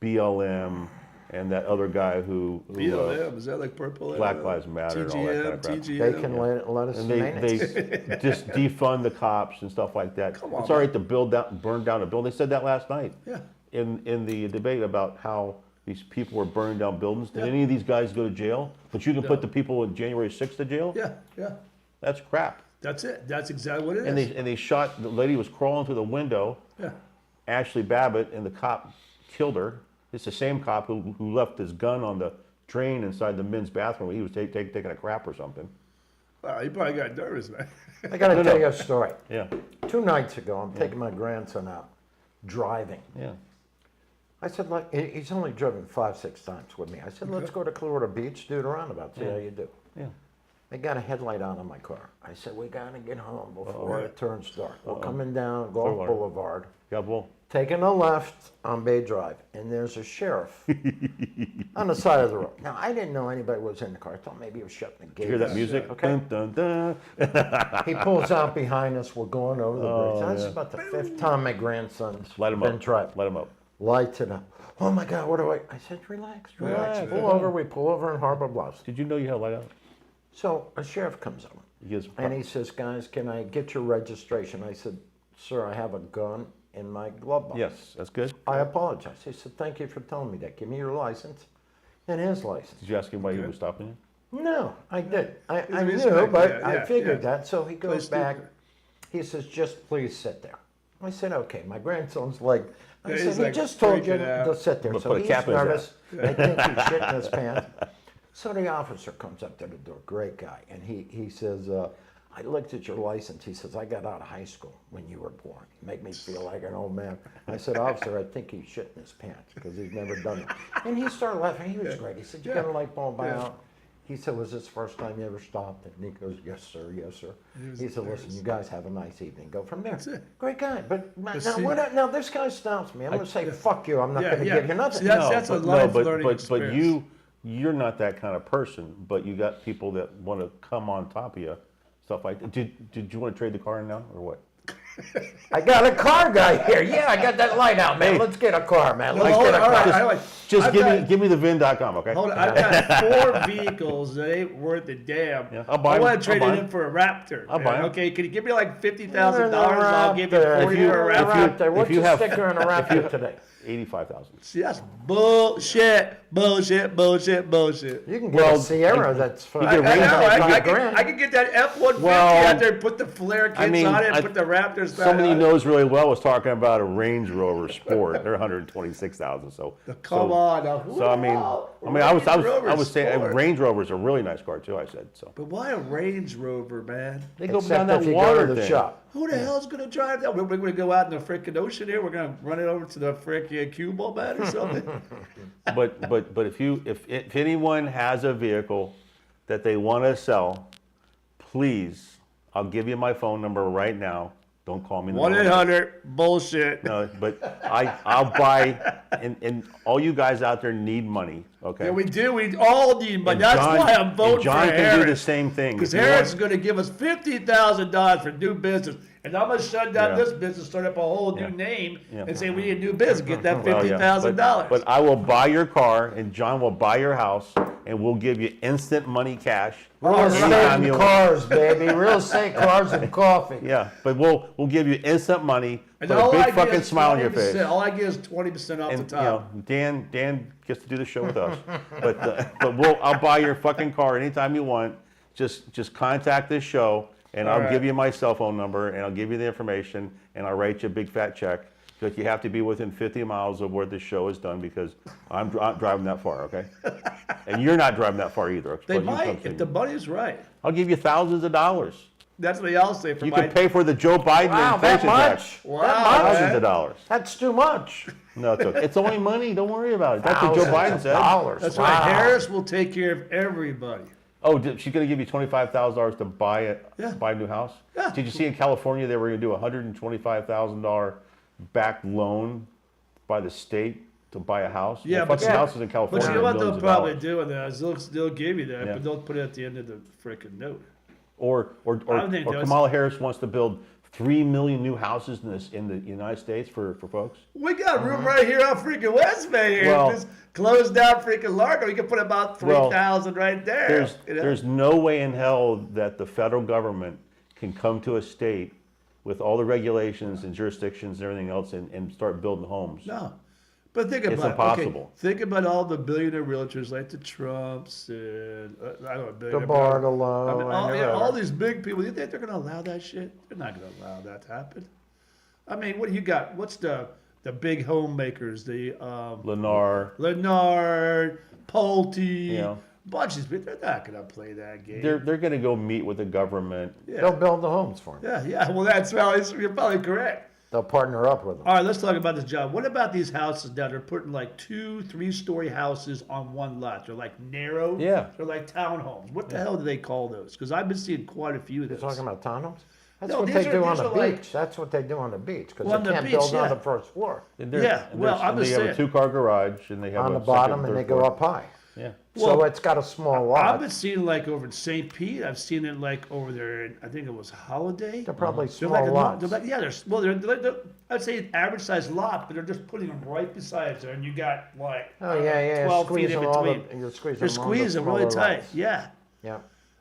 BLM, and that other guy who BLM, is that like purple? Black Lives Matter and all that kind of crap. TGM. They can let us And manage. they just defund the cops and stuff like that. Come on, It's all right to burn down a building. They said that last night. Yeah. In the debate about how these people were burning down buildings. Did Yeah. any of these guys go to jail? But you can put the people in January 6th to jail? Yeah, yeah. That's crap. That's it. That's exactly what it is. And they shot, the lady was crawling through the window. yeah. Ashley Babbitt, and the cop killed her. It's the same cop who left his gun on the drain inside the men's bathroom when he was taking a crap or something. Wow, you probably got nervous, man. I got to No, tell no. you a story. Yeah, 2 nights ago, I'm taking my grandson out driving. yeah. I said, like, he's only driven 5-6 times with me. I said, let's go to Florida Beach, do the roundabout, see how you do. Yeah. They got a headlight on my car. I said, we got to get home before Uh-oh. it turns dark. We're coming down Gulf Clearwater. Boulevard, Yeah, well, taking a left on Bay Drive, and there's a sheriff on the side of the road. Now, I didn't know anybody was in the car. I thought maybe he was shutting the gate. you hear that music? Okay. Dun, dun, dun. He pulls out behind us. We're going over the bridge. That's yeah. about the 5th time my grandson's Light him been up. driving. Light him up. Lights it up. Oh my God, what do I said, relax. Relax. Pull over. We pull over in Harbor Bluffs. Did you know you had a light out? So a sheriff comes over. He is, And he says, guys, can I get your registration? I said, sir, I have a gun in my glove box. yes, that's good. I apologize. He said, thank you for telling me that. Give me your license and his license. Did you ask him why he was stopping you? No, I did. I knew, respect, but yeah, I yeah, figured yeah. that. So he goes Play back. stupid. He says, just please sit there. I said, okay. My grandson's like, I Yeah, said, he's he like just told you freaking out. to sit there. But So put a he's cap in his nervous. I think he's shitting his pants. So the officer comes up to the door, great guy, and he says, I looked at your license. He says, I got out of high school when you were born. You make me feel like an old man. I said, officer, I think he's shitting his pants because he's never done it. And he started laughing. He was great. He said, you got a light bulb out? He said, was this the first time you ever stopped? And he goes, yes, sir, yes, sir. He said, listen, you guys have a nice evening. Go from there. That's it. Great guy. But now, see- now this guy stops me. I'm going to say, fuck you. I'm not Yeah, going to yeah. give you nothing. See, that's a life learning but experience. you're not that kind of person. But you got people that want to come on top of you, stuff like that. Did you want to trade the car in now or what? I got a car guy here. Yeah, I got that light out, man. Hey. Let's get a car, man. Well, Let's hold get a on, all car. right, all right. Just I've give me the VIN.com, okay? Hold on, I've got 4 vehicles that ain't worth a damn. Yeah, I'll buy I 'em. want to trade I'll it buy in 'em. for a Raptor. I'll buy 'em. Okay, can you give me like $50,000? No, I'll give you Raptor. 40 for a Raptor. Raptor. What's if you the have- sticker on a Raptor today? 85,000. See, that's bullshit, bullshit, bullshit, bullshit. You can get Well, a Sierra that's for you I, can I range know. it. I can get that F-150 Well, out there, put the flare kits I mean, on it, I- put the Raptor stuff Somebody on who it. knows really well was talking about a Range Rover Sport. They're 126,000. So Come on now. Who So I the mean, hell? I was Range saying Rover Range Rover's a really nice car too. I said so. But why a Range Rover, man? They go Except down that if you water go to the thing. shop. Who the hell's gonna drive that? We're gonna go out in the freaking ocean here. We're gonna run it over to the freaking cue ball, man, or something. But if anyone has a vehicle that they want to sell, please, I'll give you my phone number right now. Don't call me. in the morning. 1-800 bullshit. No, but I'll buy, and all you guys out there need money, okay? Yeah, we do. We all need money. And That's John- why I'm and voting John for can do the Harris. same thing. Because If you want- Harris is going to give us $50,000 for new business. And I'm going to shut down Yeah. this business, start up a whole new Yeah. name, Yeah. and say we need a new business. Get that Well, yeah, $50,000. But I will buy your car, and John will buy your house, and we'll give you instant money cash. Real anytime estate you and want. cars, baby. Real estate, cars, and coffee. Yeah, but we'll give you instant money, And put a all I big get fucking is smile on your 20%. face. All I get is 20% off And the you know, top. Dan gets to do the show with us. But I'll buy your fucking car anytime you want. Just contact this show, and All I'll right. give you my cell phone number, and I'll give you the information, and I'll write you a big fat check. But you have to be within 50 miles of where the show is done because I'm not driving that far, okay? And you're not driving that far either. They but you come might see if the me. money's right. I'll give you thousands of dollars. That's what they all say for You my. can pay for the Joe Biden Wow, that inflation tax. much? Wow, That much? Thousands man. of dollars. That's too much. No, it's okay. It's only money. Don't worry about it. That's what Joe Thousands Biden of said. dollars. That's Wow. right. Harris will take care of everybody. Oh, she's going to give you $25,000 to buy Yeah. buy a new house? Yeah. Did you see in California they were going to do a $125,000 back loan by the state to buy a house? Yeah, Well, but fucking yeah. houses in California But you know are what they'll millions of probably dollars. do with that is they'll give you that, Yeah. but don't put it at the end of the freaking note. Or I think those- Kamala Harris wants to build 3 million new houses in the United States for folks. We got room right here on freaking West Bay here. Well- Just close down freaking Largo. You can put about 3,000 right there. you know? There's no way in hell that the federal government can come to a state with all the regulations and jurisdictions and everything else and start building homes. No. But think about It's it. impossible. Okay, think about all the billionaire realtors like the Trumps and I don't know, The billionaire. Bartolo. I mean, all, and yeah, all whatever. these big people. You think they're going to allow that shit? They're not going to allow that to happen. I mean, what do you got? What's the big homemakers? The Lennar, Lennard, Pulte, You know. bunch of people. They're not going to play that game. they're going to go meet with the government. They'll build the homes for him. Yeah. Well, that's probably you're probably correct. They'll partner up with them. All right, let's talk about this job. What about these houses now? They're putting like 2-3-story houses on one lot. They're like narrow. Yeah. They're like townhomes. What the hell do they call those? Because I've been seeing quite a few of You're those. talking about townhomes? That's No, what these they are- do on these the are like- beach. That's what they do on the beach because Well, on they the can't beach, build on yeah. the first floor. And Yeah, well, I'm they just have saying. a 2-car garage and they have On a the second, bottom, and third they go floor. up high. Yeah. So Well, it's got a small I've lot. been seeing like over in St. Pete. I've seen it like over there. I think it was Holiday. They're probably They're small like a, lots. they're like, yeah, they're I'd say an average size lot, but they're just putting them right beside each other, and you got like Oh, yeah. 12 feet in Squeezing all the, between. you're squeezing They're them on the squeezing really smaller tight. lots. Yeah. Yeah.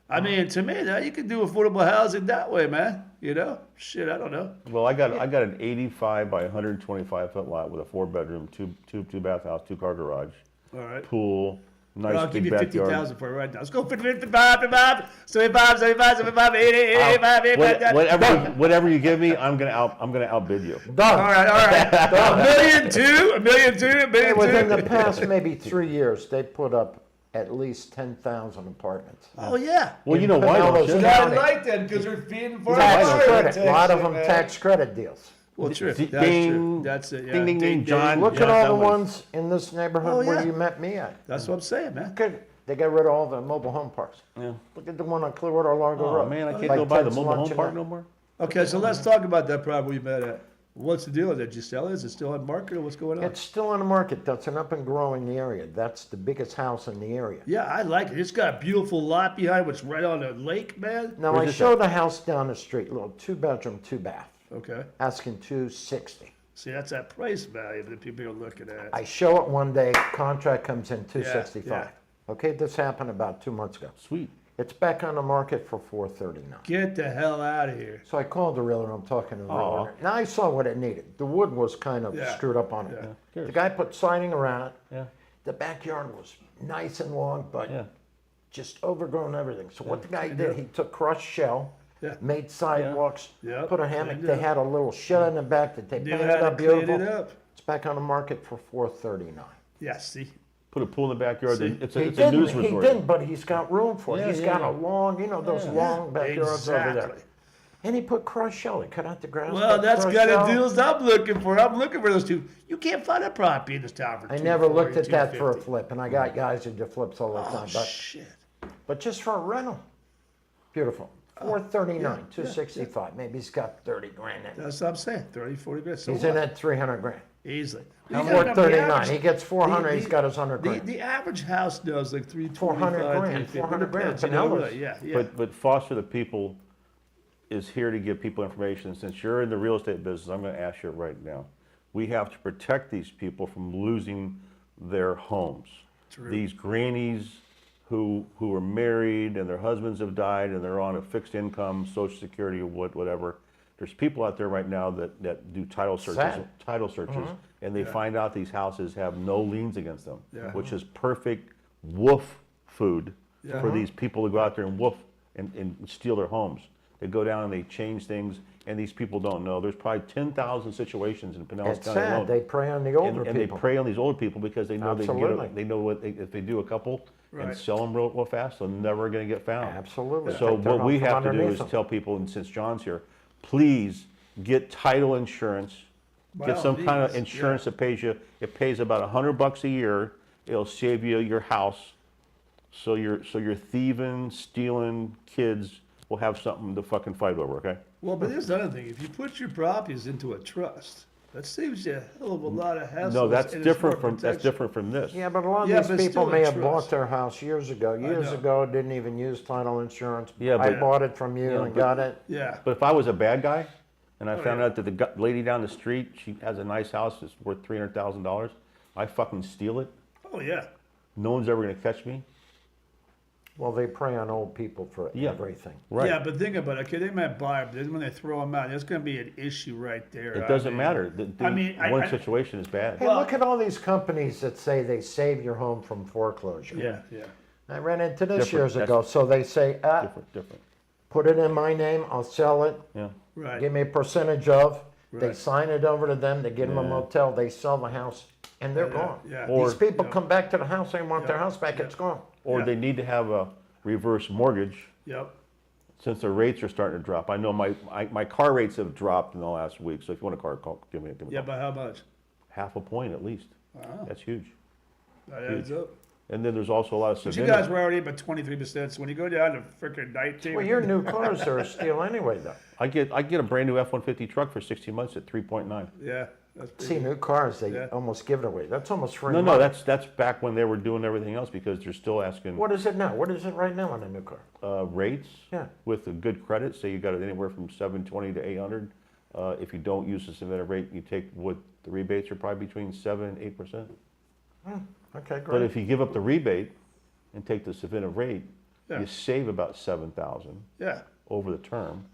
I mean, to me, now you can do affordable housing that way, man. You know, shit, I don't know. Well, I got an 85 by 125 foot lot with a 4-bedroom, two bath house, 2-car garage, All right. pool, nice I'll give big you backyard. 50,000 for it right now. Let's go 75, 75, 80, 85. Whatever you give me, I'm gonna outbid you. Done. All right. $1.2 million, $1.2 million. Within the past maybe 3 years, they put up at least 10,000 apartments. Oh, yeah. Well, you know why don't Pinellas you? County. I like that because they're feeding for Tax our credit. A lot of protection, them man. tax credit deals. Well, true. Ding, That's true. That's it. Yeah. ding, ding, ding, John. Look Yeah, at all that the was- ones in this neighborhood Oh, where yeah. you met me at. That's what I'm saying, man. Good. They got rid of all the mobile home parks. Yeah. Look at the one on Clearwater Largo Oh Road. man, I can't Like go by the Ted's mobile home Luncheonette. park no more. Okay, so let's talk about that property you met at. What's the deal with it? Did you sell it? Is it still on market or what's going on? It's still on the market. That's an up and growing area. That's the biggest house in the area. Yeah, I like it. It's got a beautiful lot behind, which right on the lake, man. Now Where's I this showed a house down the street, little 2-bedroom, 2-bath, Okay. asking $260. See, that's that price value that people are looking at. I show it one day, contract comes in $265. yeah. Okay, this happened about 2 months ago. Sweet. It's back on the market for $439. Get the hell out of here. So I called the realtor. I'm talking to the Aw. realtor. Now I saw what it needed. The wood was kind of Yeah. screwed up on it. Yeah. Curious. The guy put siding around it. Yeah. The backyard was nice and long, but Yeah. just overgrown everything. So what the guy Yeah. did, he took crushed shell, Yeah. made sidewalks, Yeah. put a hammock. Cleaned They it up. had a little shed in the back that they Knew painted how to up clean beautiful. it up. It's back on the market for $439. Yeah, see. Put a pool in the backyard. See? It's He a news didn't, resort. but he's got room for it. Yeah, He's yeah, got yeah. a long, those Yeah. long backyards over there. Exactly. And he put crushed shell. He cut out the grass. Well, put that's crushed kind of shell. deals I'm looking for. I'm looking for those two. You can't find a property in this town for I never looked at 240, that for a 250. flip, and I got guys who do flips all the Oh, time. shit. But just for a rental, beautiful. $439, yeah, $265. Maybe he's got 30 grand in it. That's what I'm saying. 30, 40 grand. So He's what? in at 300 grand. Easily. How You gotta remember the 439. average- He gets 400. the- He's got his 100 grand. The average house does like 325, 400 grand, 350. 400 grand, Depends, you know, Pinellas. really. Yeah. But Foster the People is here to give people information. Since you're in the real estate business, I'm going to ask you right now. We have to protect these people from losing their homes. True. These grannies who are married and their husbands have died and they're on a fixed income, Social Security or whatever. There's people out there right now that do title searches, Sad. and they find out these houses have no liens against them, Yeah. which is perfect wolf food Yeah. for these people to go out there and wolf and steal their homes. They go down and they change things, and these people don't know. There's probably 10,000 situations in Pinellas It's County sad. alone. They prey on the older And they people. prey on these older people because they know Absolutely. they know if they do a couple and Right. sell them real fast, they're never going to get found. Absolutely. So Take their what we home from have to do underneath is them. tell people, and since John's here, please get title insurance. By Get all some kind of means, insurance yeah. that pays you. It pays about $100 a year. It'll save you your house. So your thieving, stealing kids will have something to fucking fight over. Okay. Well, but there's another thing. If you put your properties into a trust, that saves you a hell of a lot of hassle. No, that's different from this. Yeah, but a lot of Yeah, these but it's people still may a have bought trust. their house years ago. Years know. ago, didn't even use title insurance. Yeah, I but- bought it from you Yeah, and but- got it. Yeah. But if I was a bad guy, and I Oh, found yeah. out that the lady down the street, she has a nice house that's worth $300,000, I fucking steal it. Oh, yeah. No one's ever gonna catch me. Well, they prey on old people for Yeah. everything. Right. Yeah, but think about it. Okay, they might buy it, but then when they throw them out, there's going to be an issue right there. It I doesn't mean, matter. One I- situation is bad. Hey, Well- look at all these companies that say they save your home from foreclosure. Yeah, yeah. I ran into this Different. years That's- ago. So they say, Different. put it in my name, I'll sell it, Yeah. Right. give me a percentage of. They Right. sign it over to them, they give them a Yeah. motel, they sell the house, and they're Yeah, gone. yeah. Or- These people Yeah. come back to the house, they want their Yeah. house back, Yeah. it's gone. Or Yeah. they need to have a reverse mortgage Yep. since the rates are starting to drop. I know my car rates have dropped in the last week. So if you want a car, give me a Yeah, call. by how much? Half a point at least. Wow. That's huge. That adds up. And then there's also a lot of But you Savannah- guys were already up at 23%. So when you go down to freaking 19, Well, your new cars are a steal anyway, though. I get a brand new F-150 truck for 16 months at 3.9. yeah, that's pretty See, good. new cars, they Yeah. almost give it away. That's almost free No, money. that's back when they were doing everything else because they're still asking What is it now? What is it right now on a new car? rates Yeah. with a good credit. Say you got it anywhere from 720 to 800. If you don't use the Savannah rate, you take what the rebates are probably between 7 and 8%. Okay, But great. if you give up the rebate and take the Savannah rate, Yeah. you save about 7,000 Yeah. over the term.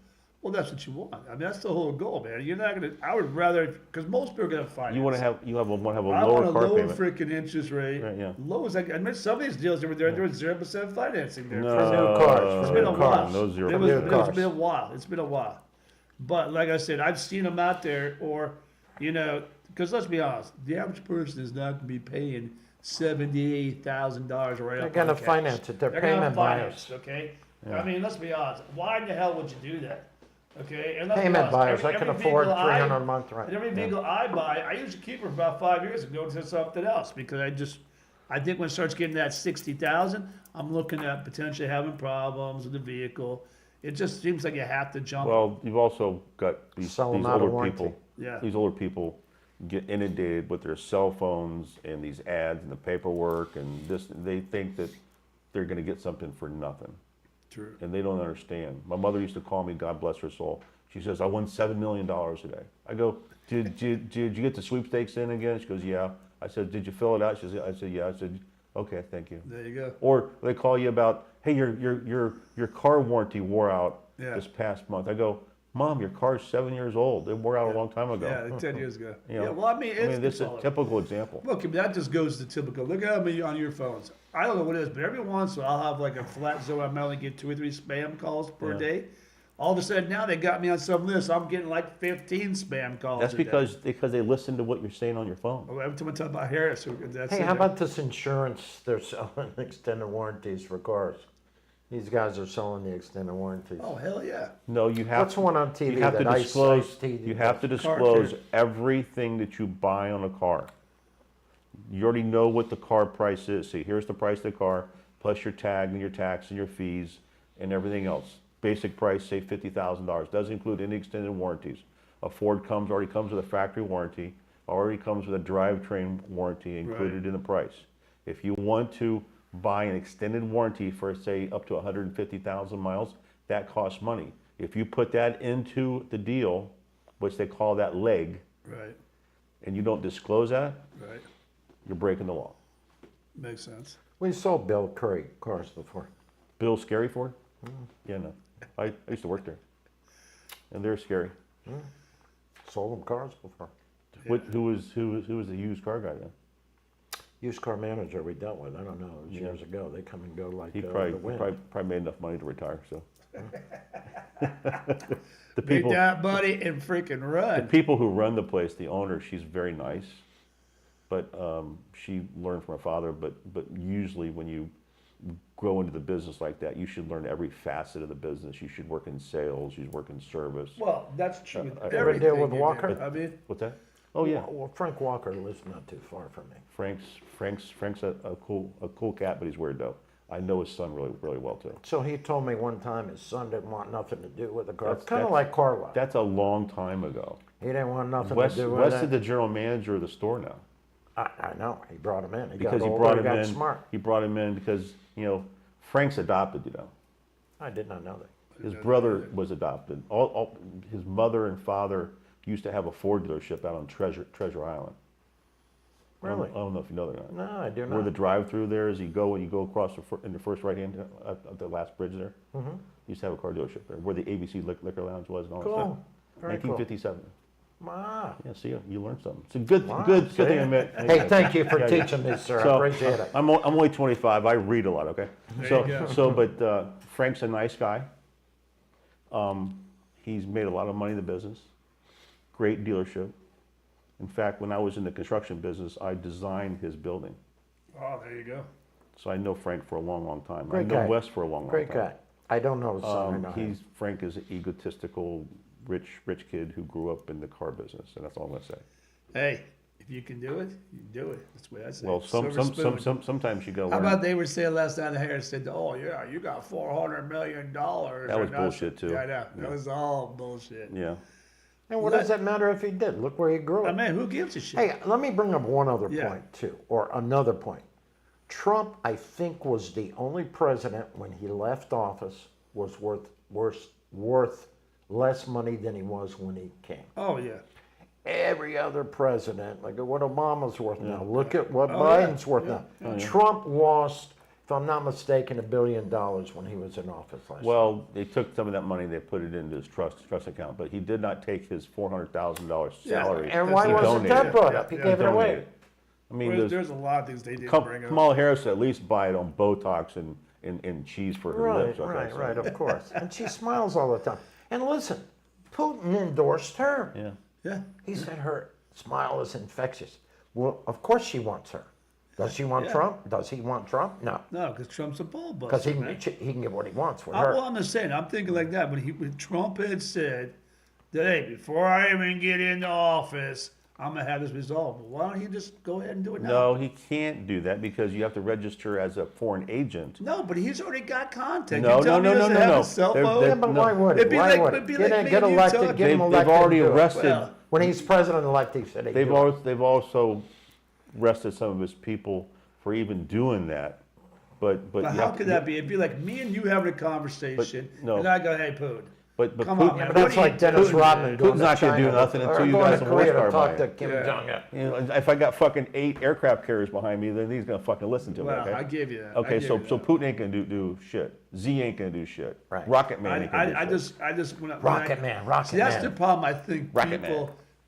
Well, that's what you want. I mean, that's the whole goal, man. You're not gonna. I would rather, because most people are gonna finance. You want to have a I lower want a car low payment. freaking interest rate. Right, yeah. Low as I mean, some of these deals there was 0% financing there. No, For new cars, It's for been new a while. cars. No zero. It was, New it's cars. been a while. It's been a while. But like I said, I've seen them out there, or because let's be honest, the average person is not going to be paying $78,000 right They're up. gonna on cash. finance it. They're gonna payment finance, buyers. Okay. I mean, let's be honest. Why in the hell would you do that? Okay. And let's be Payment honest, buyers, I every can afford vehicle I- 300 a month, right? And every vehicle I buy, I usually keep it for about 5 years and go to something else because I think when it starts getting that 60,000, I'm looking at potentially having problems with the vehicle. It just seems like you have to jump. Well, you've also got these Sell 'em out of older warranty. people. Yeah. These older people get inundated with their cell phones and these ads and the paperwork and this. They think that they're going to get something for nothing, True. and they don't understand. My mother used to call me, God bless her soul. She says, "I won $7 million today." I go, "Did you get the sweepstakes in again?" She goes, "Yeah." I said, "Did you fill it out?" I said, "Yeah." I said, "Okay, thank you." There you go. Or they call you about, "Hey, your car warranty wore out Yeah. this past month." I go, "Mom, your car's 7 years old. It wore out a long time ago." Yeah, like 10 years ago. You know, Yeah, well, I mean, it's this is a solid. typical example. Look, that just goes to typical. Look at how many on your phones. I don't know what it is, but every once in a while I'll have like a flat zone. I might only get 2 or 3 spam calls per Yeah. day. All of a sudden now they got me on some list. I'm getting like 15 spam calls. That's a day. because they listen to what you're saying on your phone. Oh, every time I talk about Harris, that's Hey, it. how about this insurance? They're selling extended warranties for cars. These guys are selling the extended warranties. Oh, hell yeah. No, you have. What's one on TV You have to that disclose. Ice-T You have to does? disclose Care. everything that you buy on a car. You already know what the car price is. See, here's the price of the car, plus your tag and your tax and your fees and everything else. Basic price, say $50,000. Doesn't include any extended warranties. A Ford already comes with a factory warranty, already comes with a drivetrain warranty included in the price. If you want to buy an extended warranty for, say, up to 150,000 miles, that costs money. If you put that into the deal, which they call that leg, Right, and you don't disclose that, right. you're breaking the law. Makes sense. We sold Bill Curry cars before. Bill scary for it? Yeah, no. I used to work there. And they're scary. Sold them cars before. Who was the used car guy then? Used car manager we dealt with. I don't know. It was years ago. They come and go like He the probably, wind. probably made enough money to retire, so. The Beat people, that, buddy, and freaking the run. people who run the place, the owner, she's very nice, but she learned from her father. But usually, when you go into the business like that, you should learn every facet of the business. You should work in sales. You should work in service. Well, that's true with Ever everything. deal with you do. Walker? I mean, What's that? Oh yeah, Well, Frank Walker lives not too far from me. Frank's a cool cat, but he's weird though. I know his son really well too. So he told me one time his son didn't want nothing to do with the car. That's- Kind of that's- like Carlisle. That's a long time ago. He didn't want nothing Wes to do with Wes it. is the general manager of the store now. I know. He brought him in. He Because got he older, brought he him got in. smart. He brought him in because Frank's adopted. I did not know that. His brother was adopted. His mother and father used to have a Ford dealership out on Treasure Island. Really? I don't know if you know that or not. No, I do Where the not. drive-through there is, you go across in the first right hand at the last bridge there. Mm-hmm. Used to have a car dealership there, where the ABC Liquor Lounge was and all that Cool. stuff. Very cool. 1957. Wow. Yeah, see, you learned something. It's a good Wow, good see? thing I met. Hey, thank you for Yeah, yeah. teaching me, sir. I So, appreciate it. I'm only 25. I read a lot. Okay. There you go. But Frank's a nice guy. He's made a lot of money in the business. Great dealership. In fact, when I was in the construction business, I designed his building. oh, there you go. So I know Frank for a long time. Great I know guy. Wes for a long Great time. guy. I don't know his son. I know him. Frank is an egotistical, rich kid who grew up in the car business, and that's all I'm gonna say. Hey, if you can do it, you can do it. That's what I say. Well, Silver spoon. sometimes you gotta How learn. about they were saying last night, Harris said, "Oh yeah, you got $400 million." That was bullshit, too. Yeah, I know. Yeah. That was all bullshit. Yeah. And what does that matter if he did? Look where he grew I up. mean, who gives a shit? Hey, let me bring up one other Yeah. point too, or another point. Trump, I think, was the only president when he left office was worth less money than he was when he came. Oh yeah. Every other president, look at what Obama's worth now. Look at what Oh, yeah. Biden's worth now. Trump lost, if I'm not mistaken, $1 billion when he was in office last year. Well, they took some of that money, they put it into his trust account, but he did not take his $400,000 Yeah, salary. And why He wasn't donated that it. brought up? He Yeah, gave it away. Donated. I mean, There's a lot of things they didn't bring up. Kamala Harris at least buy it on Botox and cheese for her Right, lips. Okay, right, of course. And she smiles all the time. And listen, Putin endorsed her. Yeah. Yeah. He said her smile is infectious. Well, of course she wants her. Does she want Yeah. Trump? Does he want Trump? No, No, because Trump's a bull because buster. man. he can get what he wants with Well, her. I'm just saying. I'm thinking like that. When Trump had said that, hey, before I even get into office, I'm gonna have this resolved. Well, why don't you just go ahead and do it now? No, he can't do that because you have to register as a foreign agent. No, but he's already got contact. No, You tell no, me he no, doesn't no, have no. a cell They're- phone? they're- Yeah, but no. why would he? It'd be Why like- would it'd be he? like Get, me get and you elected, talking. get him They've elected. already and do it. arrested. Well, When he's president-elect, he said he'd They've do it. also arrested some of his people for even doing that. But But you how have to- could that be? It'd be like me and you having a conversation, no. and I go, "Hey, Poon, But come Putin, on, man, But what that's are you like Dennis doing, Rodman man?" going Putin's not to gonna do China nothing or until you going got to some Korea to horsepower talk to behind Kim Yeah. Jong-un. You know, if I got fucking 8 aircraft carriers behind me, then he's gonna fucking listen to me. Well, Okay. I give you that. I Okay, give so you that. Putin ain't gonna do shit. Z ain't gonna do shit. Right. Rocket Man ain't gonna do I shit. just when I, Rocket Man, Rocket See, that's the Man. problem. I think Rocket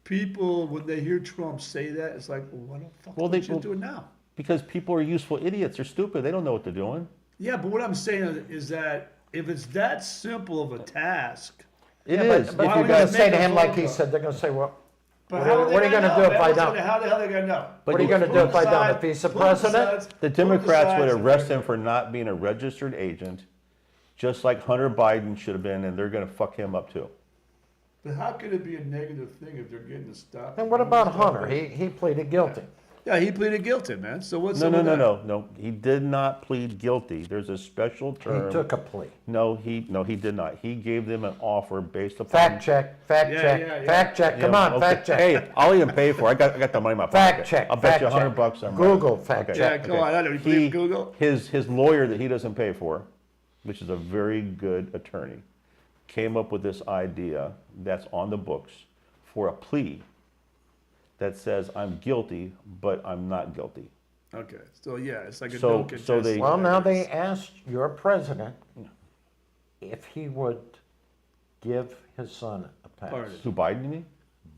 people when they hear Trump say that, it's like, well, what the fuck Well, are they- you well- doing now? Because people are useful idiots. They're stupid. They don't know what they're doing. Yeah, but what I'm saying is that if it's that simple of a task, It Yeah, is. but If they're why you would going you to got, say to make a him like phone he call? said, they're going to say, well, but What how are- are they what are you gonna gonna know, do if man? I I'm don't? saying, how the hell are they gonna know? But what are you you- going to do if I don't? If he's the Putin president? decides- the Putin Democrats would decides arrest if him for not being a registered agent, just like Hunter Biden should have been, and they're gonna fuck him up too. But how could it be a negative thing if they're getting to stop? And what about Hunter? He pleaded guilty. Yeah, he pleaded guilty, man. So what's No, up no, with no, that? no, no. He did not plead guilty. There's a special term. He took a plea. No, he did not. He gave them an offer based upon. Fact check, fact Yeah, check, yeah, yeah. fact check. Come Yeah, on, okay. fact check. Hey, I'll even pay for it. I got the money in my pocket. Fact check, I'll bet fact you $100 check. bucks. I'm Google right. fact Okay. check. Yeah, come on. I don't believe Google. His lawyer that he doesn't pay for, which is a very good attorney, came up with this idea that's on the books for a plea that says I'm guilty, but I'm not guilty. Okay, so yeah, it's like a So- no so contest. they- Well, now they asked your president if he would give his son a pass. Pardon. Who, Biden, you mean?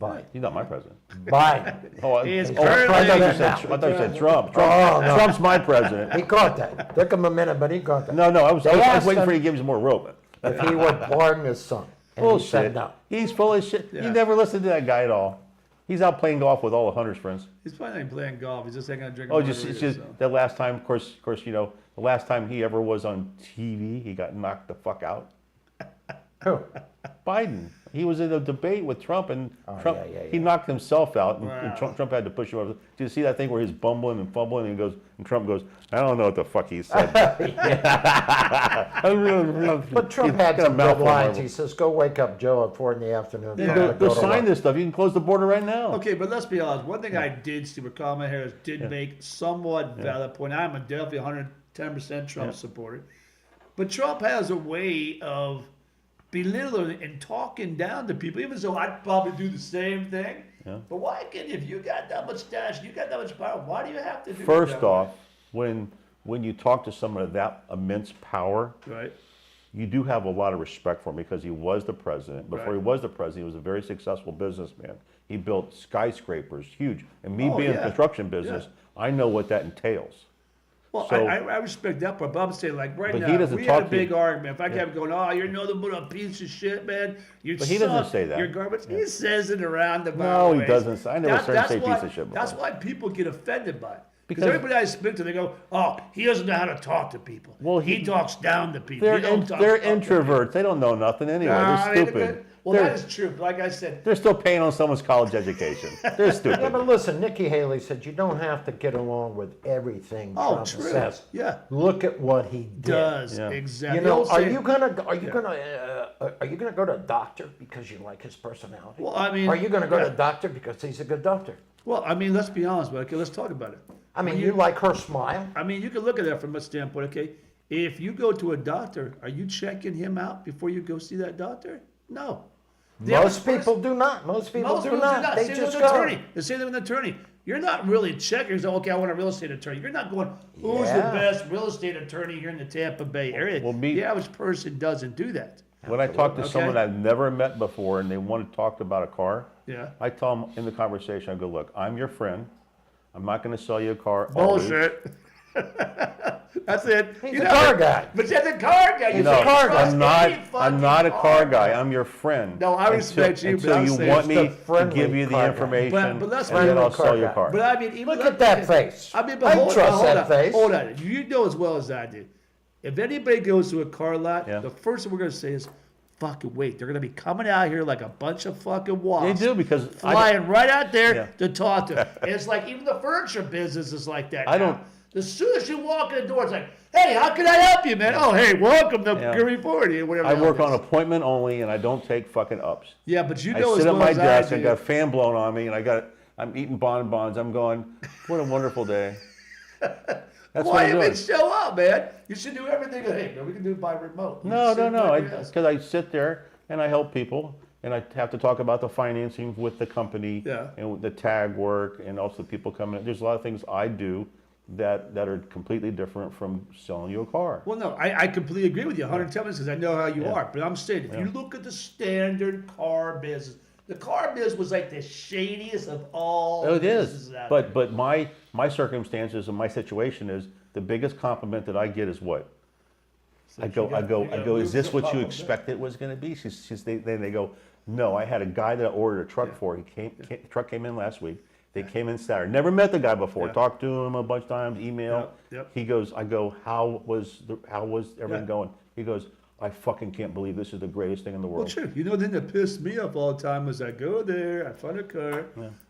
Biden. He's not my president. Biden. Oh, He is I currently- thought you said Trump. Oh, no. Trump's my president. He caught that. Took him a minute, but he caught that. No, I was They waiting asked for you him- to give me some more rope. if he would pardon his son. And he said Bullshit. no. He's full of shit. Yeah. You never listened to that guy at all. He's out playing golf with all of Hunter's friends. He's probably not playing golf. He's just hanging out drinking. Oh, it's just so. that last time. Of course, the last time he ever was on TV, he got knocked the fuck out. Who? Biden. He was in a debate with Trump, and Trump yeah. he knocked himself out, and Wow. Trump had to push him over. Did you see that thing where he's bumbling and fumbling, and Trump goes, I don't know what the fuck he said. But Trump had some good lines. He says, "Go wake up Joe at 4 p.m. Go sign this stuff. You can close the border right now. Okay, but let's be honest. One thing I did see where Kamala Harris did make somewhat valid point. I'm definitely 110% Trump supporter. But Trump has a way of belittling and talking down to people, even though I'd probably do the same thing. Yeah. But why can, if you got that much stash, you got that much power, why do you have to do First it that off, when you talk to someone of that immense power, way? Right? you do have a lot of respect for him because he was the president. Before Right. he was the president, he was a very successful businessman. He built skyscrapers, huge. And me Oh, being in yeah. the construction business, I know what that entails. Well, So- I respect that part, but I'm saying, like, right But now, he doesn't we had a talk to you. big argument. If I kept going, oh, you're nothing but a piece of shit, man. You But he doesn't suck. say that. You're garbage. He says it around the No, he ways. doesn't. I never heard him say why, piece of shit before. That's why people get offended by it. Because Because- everybody I speak to, they go, oh, he doesn't know how to talk to people. Well, he talks down to people. They're, He don't talk they're up to people." introverts. They don't know nothing anyway. Nah, They're I mean, stupid. well, they're, that is true. But like I said, they're still paying on someone's college education. They're Yeah, stupid. but listen, Nikki Haley said you don't have to get along with everything oh, Trump true. says. Yeah. Look at what he did. Does Yeah. exactly. You know, They'll are say- you gonna go to a doctor because you like his personality? Well, I mean, are you gonna go to yeah. a doctor because he's a good doctor? Well, I mean, let's be honest, but okay, let's talk about it. I mean, When you like her smile. I mean, you can look at that from a standpoint, okay? If you go to a doctor, are you checking him out before you go see that doctor? No. The Most average people person- do not. Most people most do people not. They Same just with an go. attorney. The same thing with an attorney. You're not really checking. So, okay, I want a real estate attorney. You're not going, who's the Yeah. best real estate attorney here in the Tampa Bay area? Well, me- the average person doesn't do that. When I talk to Okay. someone I've never met before and they want to talk about a car, Yeah. I tell them in the conversation, I go, look, I'm your friend. I'm not going to sell you a car. always. Bullshit. That's it. He's a car guy. But you're the car guy. You No, can't trust I'm not. any I'm fucking not a car guy. I'm your friend. No, I respect you, but Until I'm you saying want just a me to friendly give you the car guy. information, But let's and then friendly I'll car sell your guy. car. But I mean, even Look at that face. I mean, I but hold trust on, hold that on, face. Hold on. You know as well as I do. If anybody goes to a car lot, Yeah. the first thing we're gonna say is, "Fucking wait!" They're gonna be coming out here like a bunch of fucking wasps. They do because I flying right out there Yeah. to talk to. And it's like even the furniture business is like that. I now. don't- As soon as you walk in the door, it's like, "Hey, how can I help you, man?" "Oh, hey, welcome to Yeah. Gary Ford," or whatever. I the hell work it on is. appointment only, and I don't take fucking ups. Yeah, but you I know as sit at well my as desk. I I do. got a fan blowing on me, and I'm eating bonbons. I'm going, what a wonderful day. That's Why what I'm even doing. show up, man? You should do everything. Hey, man, we can do it by remote. You No, sit no, no. right there. Because I sit there and I help people, and I have to talk about the financing with the company, Yeah. and the tag work, and also people coming in. There's a lot of things I do that are completely different from selling you a car. Well, no, I completely agree with you 110% because I know how you Yeah. are. But I'm saying, if you look at the standard car business, the car business was like the shadiest of all. Oh, it businesses is. out there. But my circumstances and my situation is the biggest compliment that I get is what? I go, is this what you expected it was going to be? Then they go, no, I had a guy that I ordered a truck for. The truck came in last week. They came in Saturday. Never met the guy before. Yeah. Talked to him a bunch of times, email. Yep. He goes, I go, how was everything Yeah. going? He goes, I fucking can't believe this is the greatest thing in the Well, world. true. You know, the thing that pissed me off all the time was I go there, I find a car,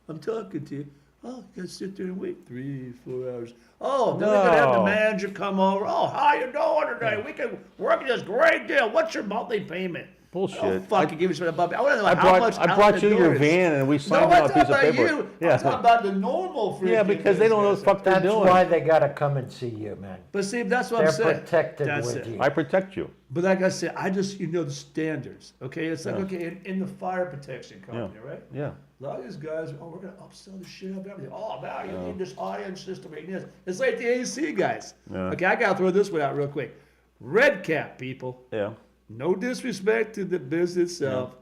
I'm talking to you. Oh, you gotta sit there and wait 3-4 hours. Oh, then they're gonna have the No. manager come over. Oh, how you doing today? We can work this great deal. What's your monthly payment? Bullshit. Oh, fucking give me something above. I want to know I how much. brought out the you door your is. van and we No, signed I'm on a piece talking of about paper. you. I'm talking about the normal freaking Yeah, because they don't know what the business. fuck they're That's doing. why they gotta come and see you, man. But see, that's what They're I'm saying. protected That's with it. you. I protect you. But like I said, I just the standards. Okay, it's like okay in the fire protection company, right? Yeah. A lot of these guys, oh, we're gonna upsell the shit out of everything. Oh, now you need this audience system. You need this. It's like the AC guys. Yeah. Okay, I gotta throw this one out real quick. Red Cap people. Yeah. No disrespect to the business itself,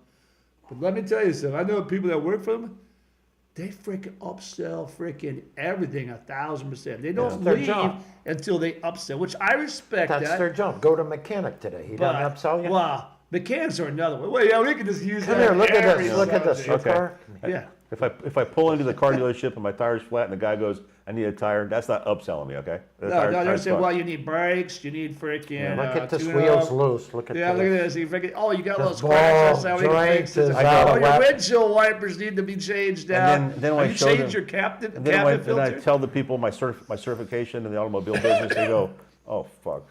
but let me tell you something. I know people that work for them. they freaking upsell freaking everything 1,000%. They don't That's their leave job. until they upsell, which I respect That's that. their job. Go to mechanic today. He doesn't upsell you. Well, mechanics are another one. Well, yeah, we can just use Come that. here, look at every this. Look at this. subject. Your Okay. car. Yeah. If I pull into the car dealership and my tire's flat and the guy goes, I need a tire, that's not upselling me, okay? The No, tire- they're tire's saying, fucked. well, you need brakes, you need freaking. Look at this tune-up. wheels loose. Look at Yeah, this. look at this. You freaking, oh, you got a little This scratch. That's ball how we can joint fix this. is Oh, out of your whack. windshield wipers need to be changed out. then when I Have you show changed them- your captain And then, when, filter? then I tell the people my certification in the automobile business, they go, oh, fuck.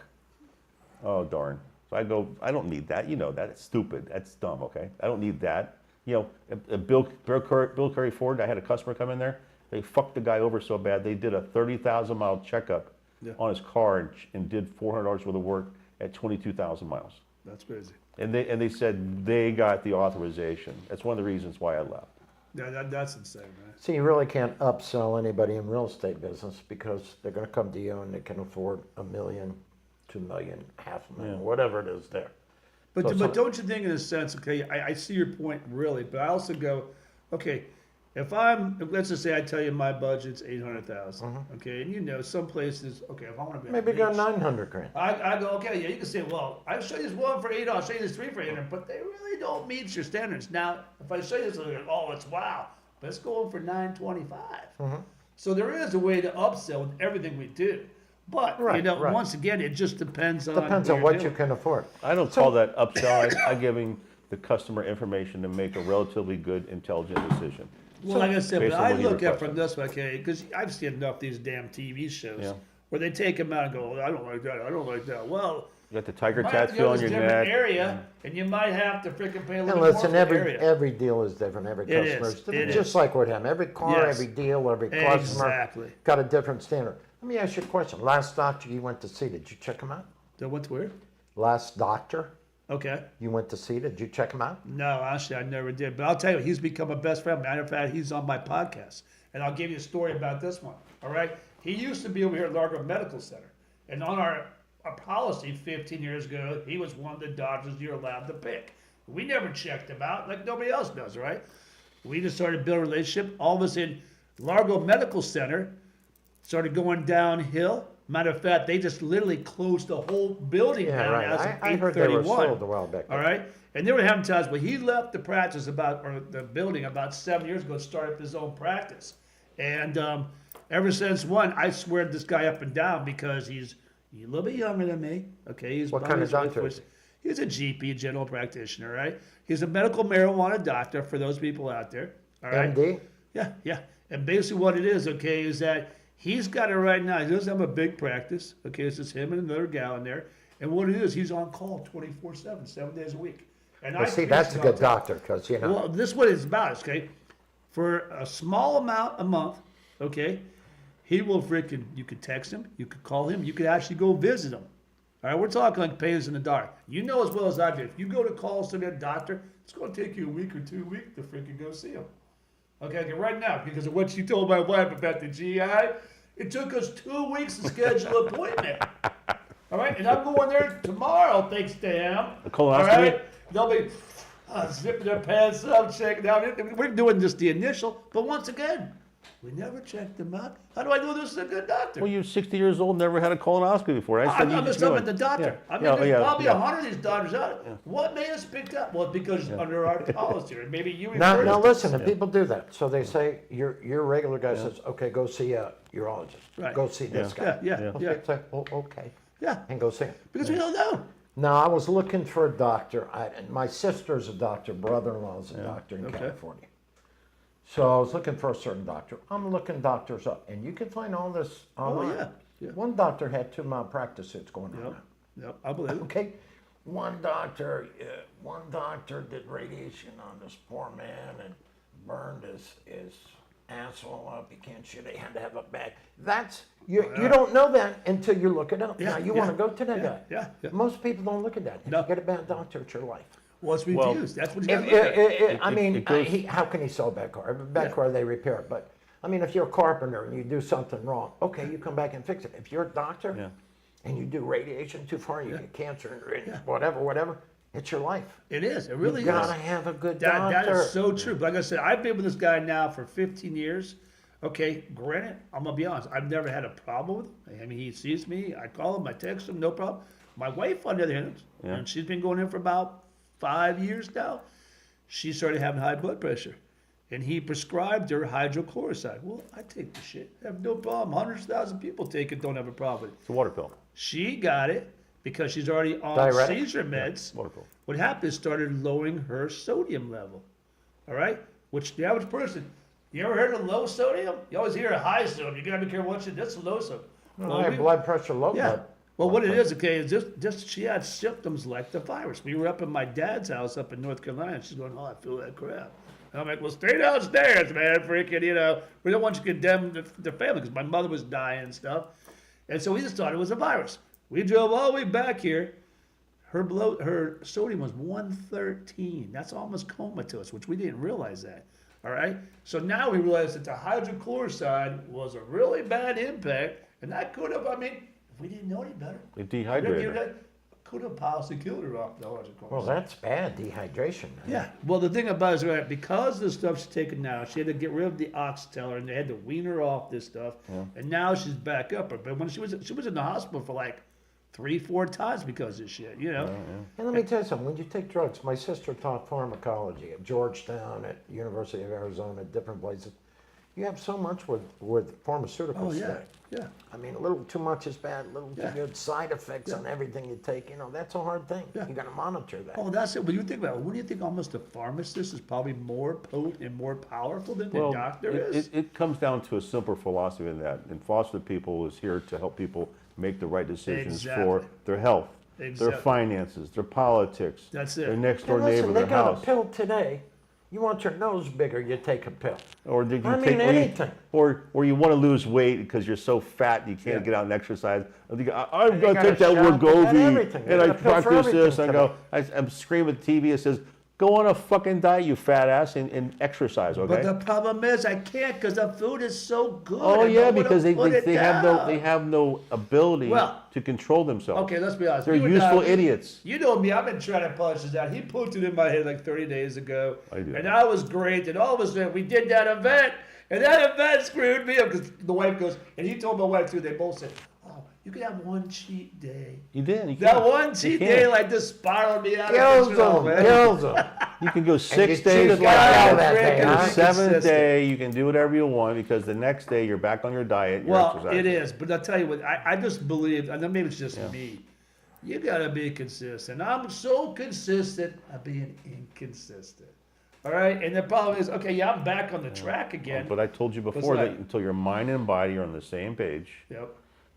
Oh, darn. So I go, I don't need that. You know that. It's stupid. That's dumb, okay? I don't need that. You know, Bill Curry Ford, I had a customer come in there. They fucked the guy over so bad, they did a 30,000-mile checkup Yeah. on his car and did $400 worth of work at 22,000 miles. That's crazy. And they said they got the authorization. That's one of the reasons why I left. Yeah, that's insane, man. See, you really can't upsell anybody in real estate business because they're going to come to you and they can afford $1 million, $2 million, $500,000, whatever it is there. But, So but don't you think in a sense, okay, I see your point really, but I also go, okay, if let's just say I tell you my budget's 800,000, okay, and you know, some places, okay, if I want to be on Maybe the go beach, 900 grand. I go, okay, yeah, you can say, well, I'll show you this one for 800, I'll show you this three for 800, but they really don't meet your standards. Now, if I show you this, they're like, oh, it's wow, but it's going for 925. So there is a way to upsell with everything we do. But, you Right, know, right. once again, it just depends on Depends on what you doing. can afford. I don't call that upsell. I'm giving the customer information to make a relatively good, intelligent decision. Well, like I said, Based but on I what you look at requested. from this, okay, because I've seen enough of these damn TV shows Yeah. where they take them out and go, I don't like that, I don't like that. Well, You got the tiger you might have to tattoo go on to your this different neck. area, and you might have to freaking pay a And little more listen, for the area. every deal is different. Every It customer is, is different. it Just is. like with him. Every car, Yes. every deal, every customer Exactly. got a different standard. Let me ask you a question. Last doctor you went to see, did you check him out? That went where? Last doctor Okay. you went to see, did you check him out? No, actually, I never did. But I'll tell you, he's become a best friend. Matter of fact, he's on my podcast. And I'll give you a story about this one. All right? He used to be over here at Largo Medical Center. And on our policy 15 years ago, he was one of the doctors you're allowed to pick. We never checked him out like nobody else does, right? We just started to build a relationship. All of us in Largo Medical Center started going downhill. Matter of fact, they just literally closed the whole building Yeah, down right. as of I heard they were 8/31. sold a while back. All right, and they were having times where he left the practice or the building about 7 years ago to start up his own practice, and ever since one, I swear this guy up and down because he's a little bit younger than me. Okay, he's What about kind of his late doctor 40s. is he? He's a GP, general practitioner, right? He's a medical marijuana doctor for those people out there. All right. MD? Yeah, yeah. And basically what it is, okay, is that he's got it right now. He doesn't have a big practice. Okay, it's just him and another gal in there. And what it is, he's on call 24/7, 7 days a week. And Well, see, that's a good doctor because, you know, Well, this is what it's about, okay? For a small amount a month, okay, he will freaking, you could text him, you could call him, you could actually go visit him. All right, we're talking like pains in the dark. You know as well as I do, if you go to call some doctor, it's going to take you a week or 2 weeks to freaking go see him. Okay, right now, because of what you told my wife about the GI, it took us 2 weeks to schedule an appointment. All right, and I'm going there tomorrow, thanks to him. A colonoscopy? All right, they'll be zipping their pants up, checking out. We're doing just the initial, but once again, we never checked them out. How do I know this is a good doctor? Well, you're 60 years old, never had a colonoscopy before. I said I'm you just just talking do about it. the doctor. Yeah. I mean, Yeah, there's yeah, probably yeah. 100 of these doctors out. What made us picked up? Well, because under our policy, or maybe you now referred listen, us. and people do that. So they say, your regular guy says, okay, go see a urologist. Right. Go see this guy. Yeah, yeah, Okay, yeah. say, oh, okay. Yeah, And go see him. because we don't know. No, I was looking for a doctor. And my sister's a doctor, brother-in-law's a doctor in Okay. California. So I was looking for a certain doctor. I'm looking doctors up, and you can find all this online. yeah, yeah. One doctor had 2 malpractice suits going on. Yep, yep, I believe it. Okay, one doctor did radiation on this poor man and burned his asshole up. He can't shit. He had to have a bag. That's you don't know that until you look it up. Yeah, now you yeah, want to go to that yeah, guy. yeah, yeah. Most people don't look at that. If No. you get a bad doctor, it's your life. Well, it's Well, reviews. That's what you got If, to look at. I mean, it goes- how can he sell a bad car? A bad Yeah. car, they repair it. But I mean, if you're a carpenter and you do something wrong, okay, you come back and fix it. If you're a doctor Yeah. and you do radiation too far, you get cancer and Yeah. whatever, It's your life. It is. It really You is. gotta have a good That doctor. is so true. But like I said, I've been with this guy now for 15 years. Okay, granted, I'm gonna be honest. I've never had a problem with him. I mean, he sees me. I call him. I text him. No problem. My wife, on the other hand, and she's been going in for about 5 years now. She started having high blood pressure, and he prescribed her hydrochloroside. Well, I take the shit. I have no problem. Hundreds of thousands of people take it. Don't have a problem with it. It's a water pill. She got it because she's already on Diuretic? seizure meds. Water pill. What happened is started lowering her sodium level. All right? Which the average person, you ever heard of low sodium? You always hear a high sodium. You gotta be careful what you, that's low sodium. High blood pressure, low Yeah. blood. Well, what it is, okay, is just she had symptoms like the virus. We were up in my dad's house up in North Carolina, and she's going, oh, I feel that crap. And I'm like, well, stay downstairs, man, freaking, we don't want you to condemn the family, because my mother was dying and stuff. And so we just thought it was a virus. We drove all the way back here. Her sodium was 113. That's almost comatose, which we didn't realize that. All right? So now we realize that the hydrochloroside was a really bad impact, and that could have, if we didn't know any better, It dehydrated her. could have possibly killed her off the hydrochloroside. Well, that's bad, dehydration. Man. Yeah. Well, the thing about it is, right, because of the stuff she's taking now, she had to get rid of the Oxyteller, and they had to wean her off this stuff. And now she's back up. But when she was in the hospital for like 3-4 times because of this shit, And let me tell you something. When you take drugs, my sister taught pharmacology at Georgetown, at University of Arizona, at different places. You have so much with pharmaceuticals Oh, yeah. today. Yeah. I mean, a little too much is bad, a little too Yeah. good. Side effects on everything you take, that's a hard thing. Yeah. You got to monitor that. Oh, that's it. When you think about it, wouldn't you think almost a pharmacist is probably more potent and more powerful than the doctor is? It comes down to a simpler philosophy than that. And Foster People is here to help people make the right decisions for Exactly. their health, Exactly. their finances, their politics, That's it. their next Hey, door listen, neighbor, they their got house. a pill today. You want your nose bigger, you take a pill. Or did you I take mean, anything. or you want to lose weight because you're so fat you can't Yeah. get out and exercise. I've And got they to got take a that shot, they got Wegovy, everything. They and got I a pill for practice this. everything I go, I'm screaming at TV. It says, go on a fucking diet, you fat ass, and exercise, okay? But the problem is, I can't because the food is so good. Oh I yeah, don't wanna because they put it have down. no ability Well, to control themselves. Okay, let's be honest. They're You and useful I, idiots. You know me, I've been trying to punch this out. He put it in my head like 30 days ago. I do. And I was great. And all of a sudden, we did that event. And that event screwed me up because the wife goes, and he told my wife too, they both said, oh, you can have one cheat day. You did. You That can. one You cheat can. day like this spiraled me out Kills of control, them, man. kills them. You can go you 6 cheated days like like hell that. that day, freaking huh? ridiculous. Seventh Consistent. day, you can do whatever you want because the next day you're back on your diet. You're Well, exercising. it is, but I'll tell you what, I just believe, and then maybe it's just me, you gotta be consistent. I'm so consistent of being inconsistent. All right? And the problem is, okay, yeah, I'm back on the track again. But I told you before that like- until your mind and body are on the same page, Yep.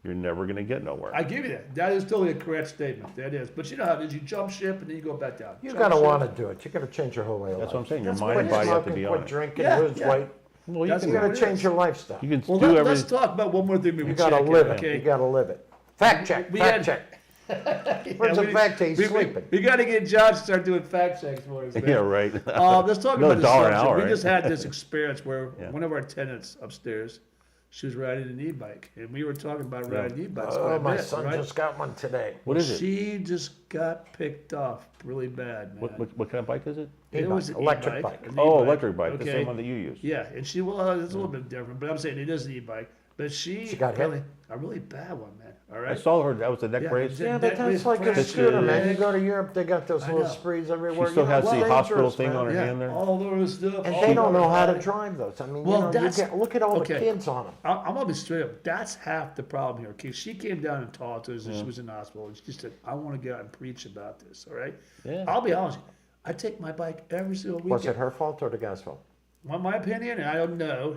you're never going to get nowhere. I give you that. That is totally a correct statement. That is. But you know how it is. You jump ship and then you go back down. You Jump got to ship. want to do it. You got to change your whole way of That's life. what I'm saying. Your That's mind what and it is. body have to Smoking, be quit on it. drinking, Yeah, lose yeah. weight. Well, you That's can, You got what to it change is. your lifestyle. you can Well, do let's everything. talk about one more thing we You were got to checking, live it. okay? You got to live it. Fact check. We Fact had- check. Yeah, Where's the we- fact check? He's sleeping. We got to get Josh to start doing fact checks for us. Man. Yeah, right. Let's talk Another about this $1 an subject. hour, We right? just had this experience where Yeah. one of our tenants upstairs, she was riding an e-bike, and we were talking about riding e-bikes quite Oh, a my bit, son right? just got one today. What is it? She just got picked off really bad, man. What kind of bike is it? It was an Electric e-bike, bike. an Oh, e-bike, electric bike, the okay? same one that you use. Yeah, and it's a little bit different, but I'm saying it is an e-bike. But she got hit? really, a really bad one, man. All I right. saw her. That was the neck Yeah, brace. exactly. Yeah, but that's like a That's scooter, good. man. You go to Europe, they got those I little know. sprees everywhere. She still You know, has it's the hospital dangerous, thing man. on her Yeah, hand there. all over the stuff. And all they don't over know how the to body. drive those. I mean, Well, you that's- look at all okay. the kids on them. I'm gonna be straight up. That's half the problem here. Okay, she came down and talked to us, and she was in the hospital, and she said, "I want to get out and preach about this." All right. Yeah. I'll be honest. I take my bike every single weekend. Was it her fault or the guy's fault? Well, my opinion, and I don't know.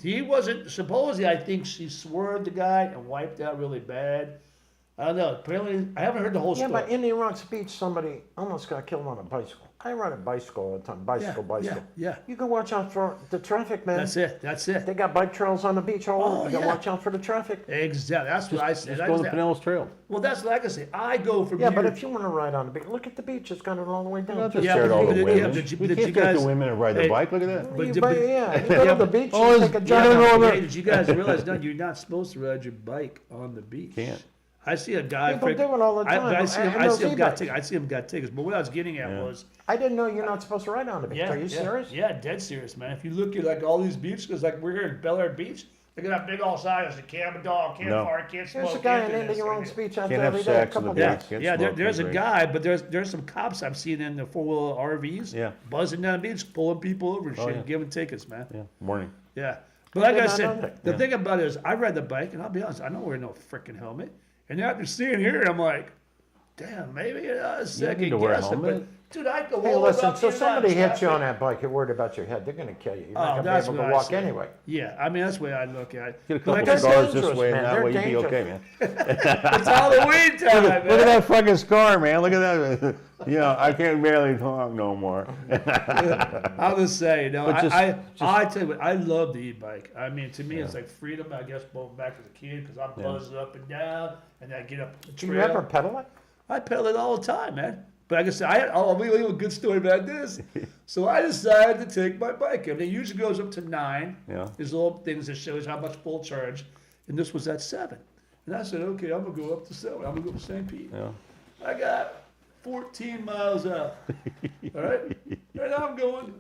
He wasn't. Supposedly, I think she swerved the guy and wiped out really bad. I don't know. Apparently, I haven't heard the whole Yeah, story. but Indian Rocks Beach, somebody almost got killed on a bicycle. I ride a bicycle all the time. Bicycle. yeah. You can watch out for the traffic, man. That's it. That's it. They got bike trails on the beach all over. Oh, You gotta yeah. watch out for the traffic. Exactly. That's what I said. Just I go to said- Pinellas Trail. well, that's what I can say. I go from Yeah, here. but if you want to ride on the beach, look at the beach. It's got it all the way down. Not just Yeah, stare at but all did- the yeah, women. did you- We did can't you stare at guys- the women and ride Hey, the bike. Look at that. You but- go to Yeah, the beach, Oh, you take a I jog. don't know Hey, about- did you guys realize? No, you're not supposed to ride your bike on the beach. Can't. I see a guy. People do it all the time, I see him. and I those see him got e-bikes. tickets. I see him got tickets. But what I was getting at was, I didn't know you're not supposed to ride on the beach. Are you serious? Yeah, dead serious, man. If you look at like all these beaches, because like we're here in Bel Air Beach, look at that big old sign. It's a camp, a dog, can't No. fart, can't smoke. There's a guy can't in do this, Indian can't do speech out Can't there have every day. A sex in the couple beach. guys. Can't Yeah, smoke, there's a can't guy, but there's some cops I've seen in the 4-wheel RVs, Yeah. buzzing down the beach, pulling people over and Oh, shit, yeah. giving tickets, man. Yeah, morning. Yeah. But like did I not know said, that. the Yeah. thing about it is, I ride the bike, and I'll be honest, I don't wear no freaking helmet. And after seeing here, I'm like, damn, maybe a second need to wear a guess it, but helmet. dude, I go Hey, all listen, up so here somebody like hits you on traffic. that bike, you're worried about your head, they're going to kill you. You're not Oh, going to be that's able what to I walk say. anyway. Yeah, I mean that's the way I look at it. Get a But couple like I they're said, scars this dangerous, way, and man. that They're way you'd be dangerous. okay, man. it's Halloween time, man. Look at that fucking scar, man. Look at that. I can't barely talk no more. I'll just say, But just- I tell you what, I love the e-bike. I mean, to me, it's like freedom. I guess going back as a kid, because I'm buzzing up and down, and I get up the Do trail. you ever pedal it? I pedal it all the time, man. But like I said, I'll give you a good story about this. So I decided to take my bike. And it usually goes up to 9. Yeah. There's little things that shows how much full charge. And this was at 7. And I said, okay, I'm going to go up to 7. I'm going to go to St. Pete. Yeah. I got 14 miles out. All right? And I'm going,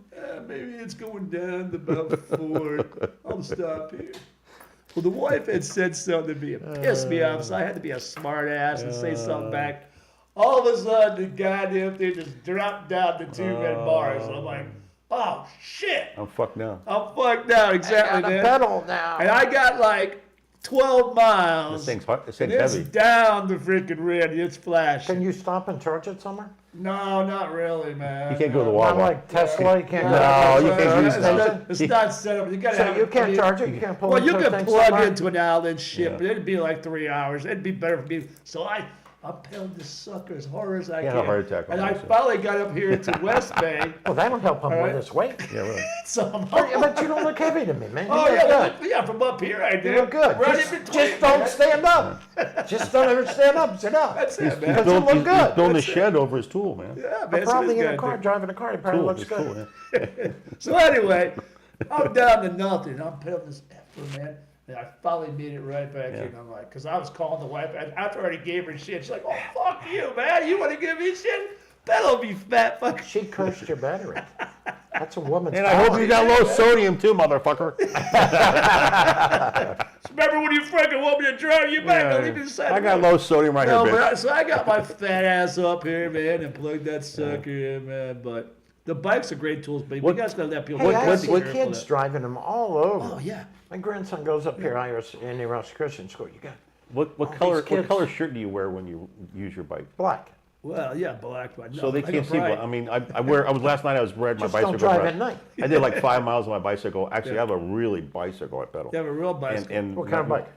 maybe it's going down to about 4. I'll stop here. Well, the wife had said something to me. It pissed me off, so I had to be a smart ass and say something back. All of a sudden, the goddamn thing just dropped down to 2 red bars. I'm like, oh, shit. I'm fucked now. I'm fucked out, exactly, I got a man. pedal now. And I got like 12 miles. This thing's and it's heavy. down the freaking red. It's flashing. Can you stop and charge it somewhere? No, not really, man. You can't go to the No. Not Wawa. like Tesla, you can't No, go to you a can't charge use station? those. It's not set up. You gotta So have you it can't put in- charge it, you can't pull Well, it you to a can thing plug somewhere? into an outlet and shit, Yeah. but it'd be like 3 hours. It'd be better for me. So I pedaled this sucker as hard as I You can. had a heart attack on And I that, so. finally got up here to West Bay. Well, that'll help him right. with his weight. Yeah, really. So I'm But you don't look heavy to me, man. You Oh look yeah, good. well, yeah, from up here I do. You look good. Right Just, in between. just don't man. stand up. Just don't ever stand up. Sit down. That's it, Because man. you look He's good. building a That's it. shed over his tool, man. Yeah, man. But probably in a good. car, driving a car, he probably Tool, looks it's good. cool, yeah. So anyway, I'm down to nothing. I'm pedaling this effort, man. And I finally made it right back Yeah. in. I'm like, because I was calling the wife. After I already gave her shit, she's like, oh, fuck you, man. You want to give me shit? Pedal, you fat fuck. She cursed your battery. That's a woman's And I hope you got low sodium too, motherfucker. Remember when you freaking want me to drive you back? I'll leave you inside. I got low sodium right No, here, bitch. but so I got my fat ass up here, man, and plugged that sucker in, man. But the bikes are great tools, but you What- guys gotta let people. Hey, you I gotta see be careful of kids that. driving them all over. Oh yeah. My grandson goes up here, Andy Ross Christian School. You got What these color kids. what color shirt do you wear when you use your bike? black. Well, yeah, black, but no, So they like a can't see. bright. I mean, I was last night. I was riding my Just bicycle. don't drive ride. at night. I did like 5 miles on my bicycle. Actually, Yeah. I have a really bicycle I pedal. You have a real bicycle. And What kind of bike?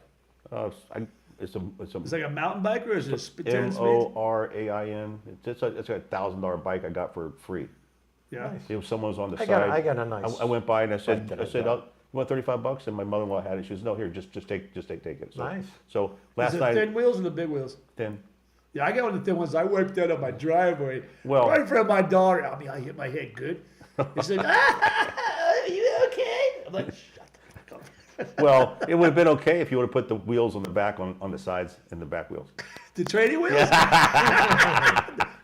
It's a It's like a mountain bike, or is it 10 speeds? MORAIN. It's a $1,000 bike I got for free. Yeah. Nice. It was someone was on the I side. got a nice I went by and I said, bike that I "Oh, got. you want $35?" And my mother-in-law had it. She says, "No, here, just take it." So, Nice. So Is last it night, thin wheels or the big wheels? then Yeah, I got one of the thin ones. I wiped that on my driveway. Well- right in front of my daughter. I mean, I hit my head good. He said, are you okay? I'm like, shut the fuck up. well, it would have been okay if you would have put the wheels on the back on the sides and the back wheels. The training wheels?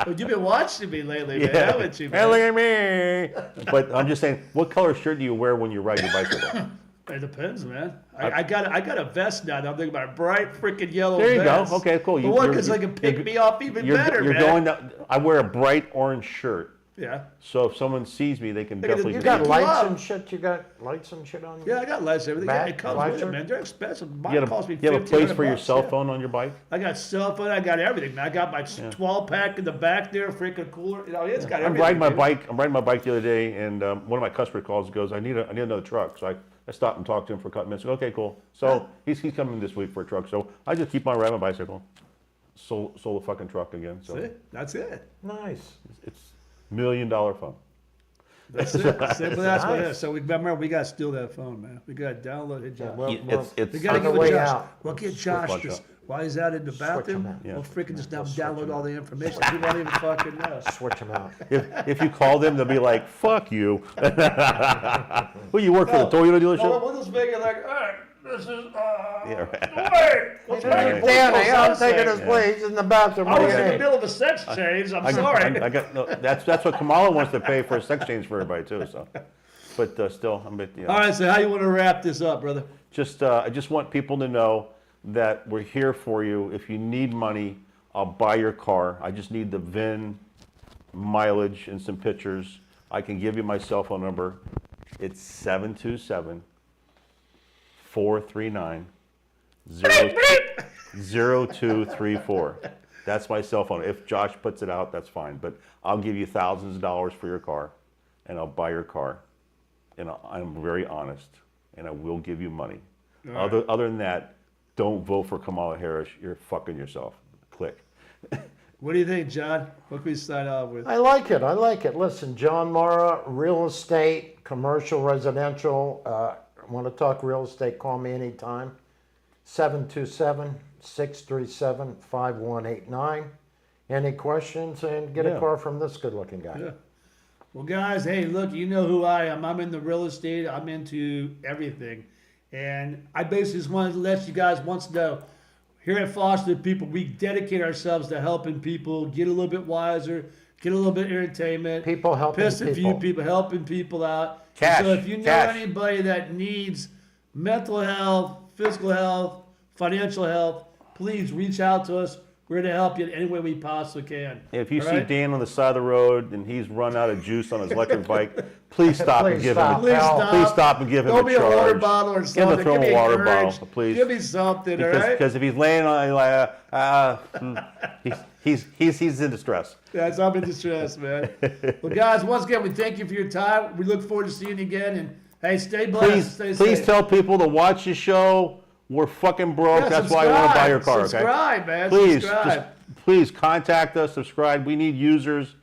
Well, you've been watching me lately, man. Haven't you, Hey, man? look at me. But I'm just saying, what color shirt do you wear when you ride your bicycle? It depends, man. I got a vest now. I'm thinking about a bright freaking yellow There you vest. go. Okay, cool. The one because I can pick me off even You're better, You're man. going down. I wear a bright orange shirt, Yeah. so if someone sees me, they can Look at the- definitely. You Big got glove. lights and shit. You got lights and shit on you. Yeah, I got lights and everything. Yeah, Back, it comes with visor? it, man. They're expensive. Mine You have cost me a place for your $1,500, cell yeah. phone on your bike. I got cell phone. I got everything, man. I got my 12 pack in the back there, freaking cooler. You know, it's got I'm everything. riding my dude. bike. I'm riding my bike the other day, and one of my customer calls and goes, "I need another truck." So I stopped and talked to him for a couple minutes. Okay, cool. So he's coming this week for a truck. So I just keep on riding my bicycle. Sold the fucking truck again. So See? That's it. Nice. it's $1 million fun. That's it. Simple. That's what it Nice. is. So we remember we got to steal that phone, man. We got to download it. Yeah, Josh. well, It's we got to on the give it way Josh. out, We'll get switch Josh bunch just up. while he's out in the bathroom. out. Yeah. We'll freaking just now We'll switch download him all the information. He won't even fucking know. Switch them out. If you call them, they'll be like, "Fuck you." Who you work for the Toyota No, dealership? we'll just make it like, all right, this is, Yeah, right. wait, what's Right. Danny, I'm what's taking that his say? place in the bathroom. I What do was you in the need? middle of a sex change, I'm I sorry. got, no, that's what Kamala wants to pay for a sex change for everybody too, so. But still, I'm, you know. All right, so how you want to wrap this up, brother? I just want people to know that we're here for you. If you need money, I'll buy your car. I just need the VIN, mileage, and some pictures. I can give you my cell phone number. It's 727-439-0234. That's my cell phone. If Josh puts it out, that's fine. But I'll give you thousands of dollars for your car, and I'll buy your car. And I'm very honest, and I will give you money. Other than that, don't vote for Kamala Harris. You're fucking yourself. Click. What do you think, John? What can we sign off with? I like it. I like it. Listen, John Mara, real estate, commercial, residential. Want to talk real estate? Call me anytime. 727-637-5189. Any questions? And get a Yeah. car from this good-looking guy. Yeah. Well, guys, hey, look, you know who I am. I'm in the real estate. I'm into everything. And I basically just wanted to let you guys once know, here at Foster People, we dedicate ourselves to helping people get a little bit wiser, get a little bit of entertainment. People helping piss a few people. people, helping people out. Cash, So if you know cash. anybody that needs mental health, physical health, financial health, please reach out to us. We're going to help you in any way we possibly can. If you All see right? Dan on the side of the road and he's run out of juice on his electric bike, please stop and Please give stop. him. Please Hell. stop. Please stop and give him Throw a me a water charge. bottle or Give him something. a throw Give him me a water courage. bottle, please. Give me something, all right? Because if he's laying on, he's in distress. Yes, I'm in distress, man. Well, guys, once again, we thank you for your time. We look forward to seeing you again. And hey, stay blessed. Stay Please safe. tell people to watch the show. We're fucking broke. Yeah, That's why I want to buy your car. Okay. Subscribe, man. Please, Subscribe. please contact us. Subscribe. We need users.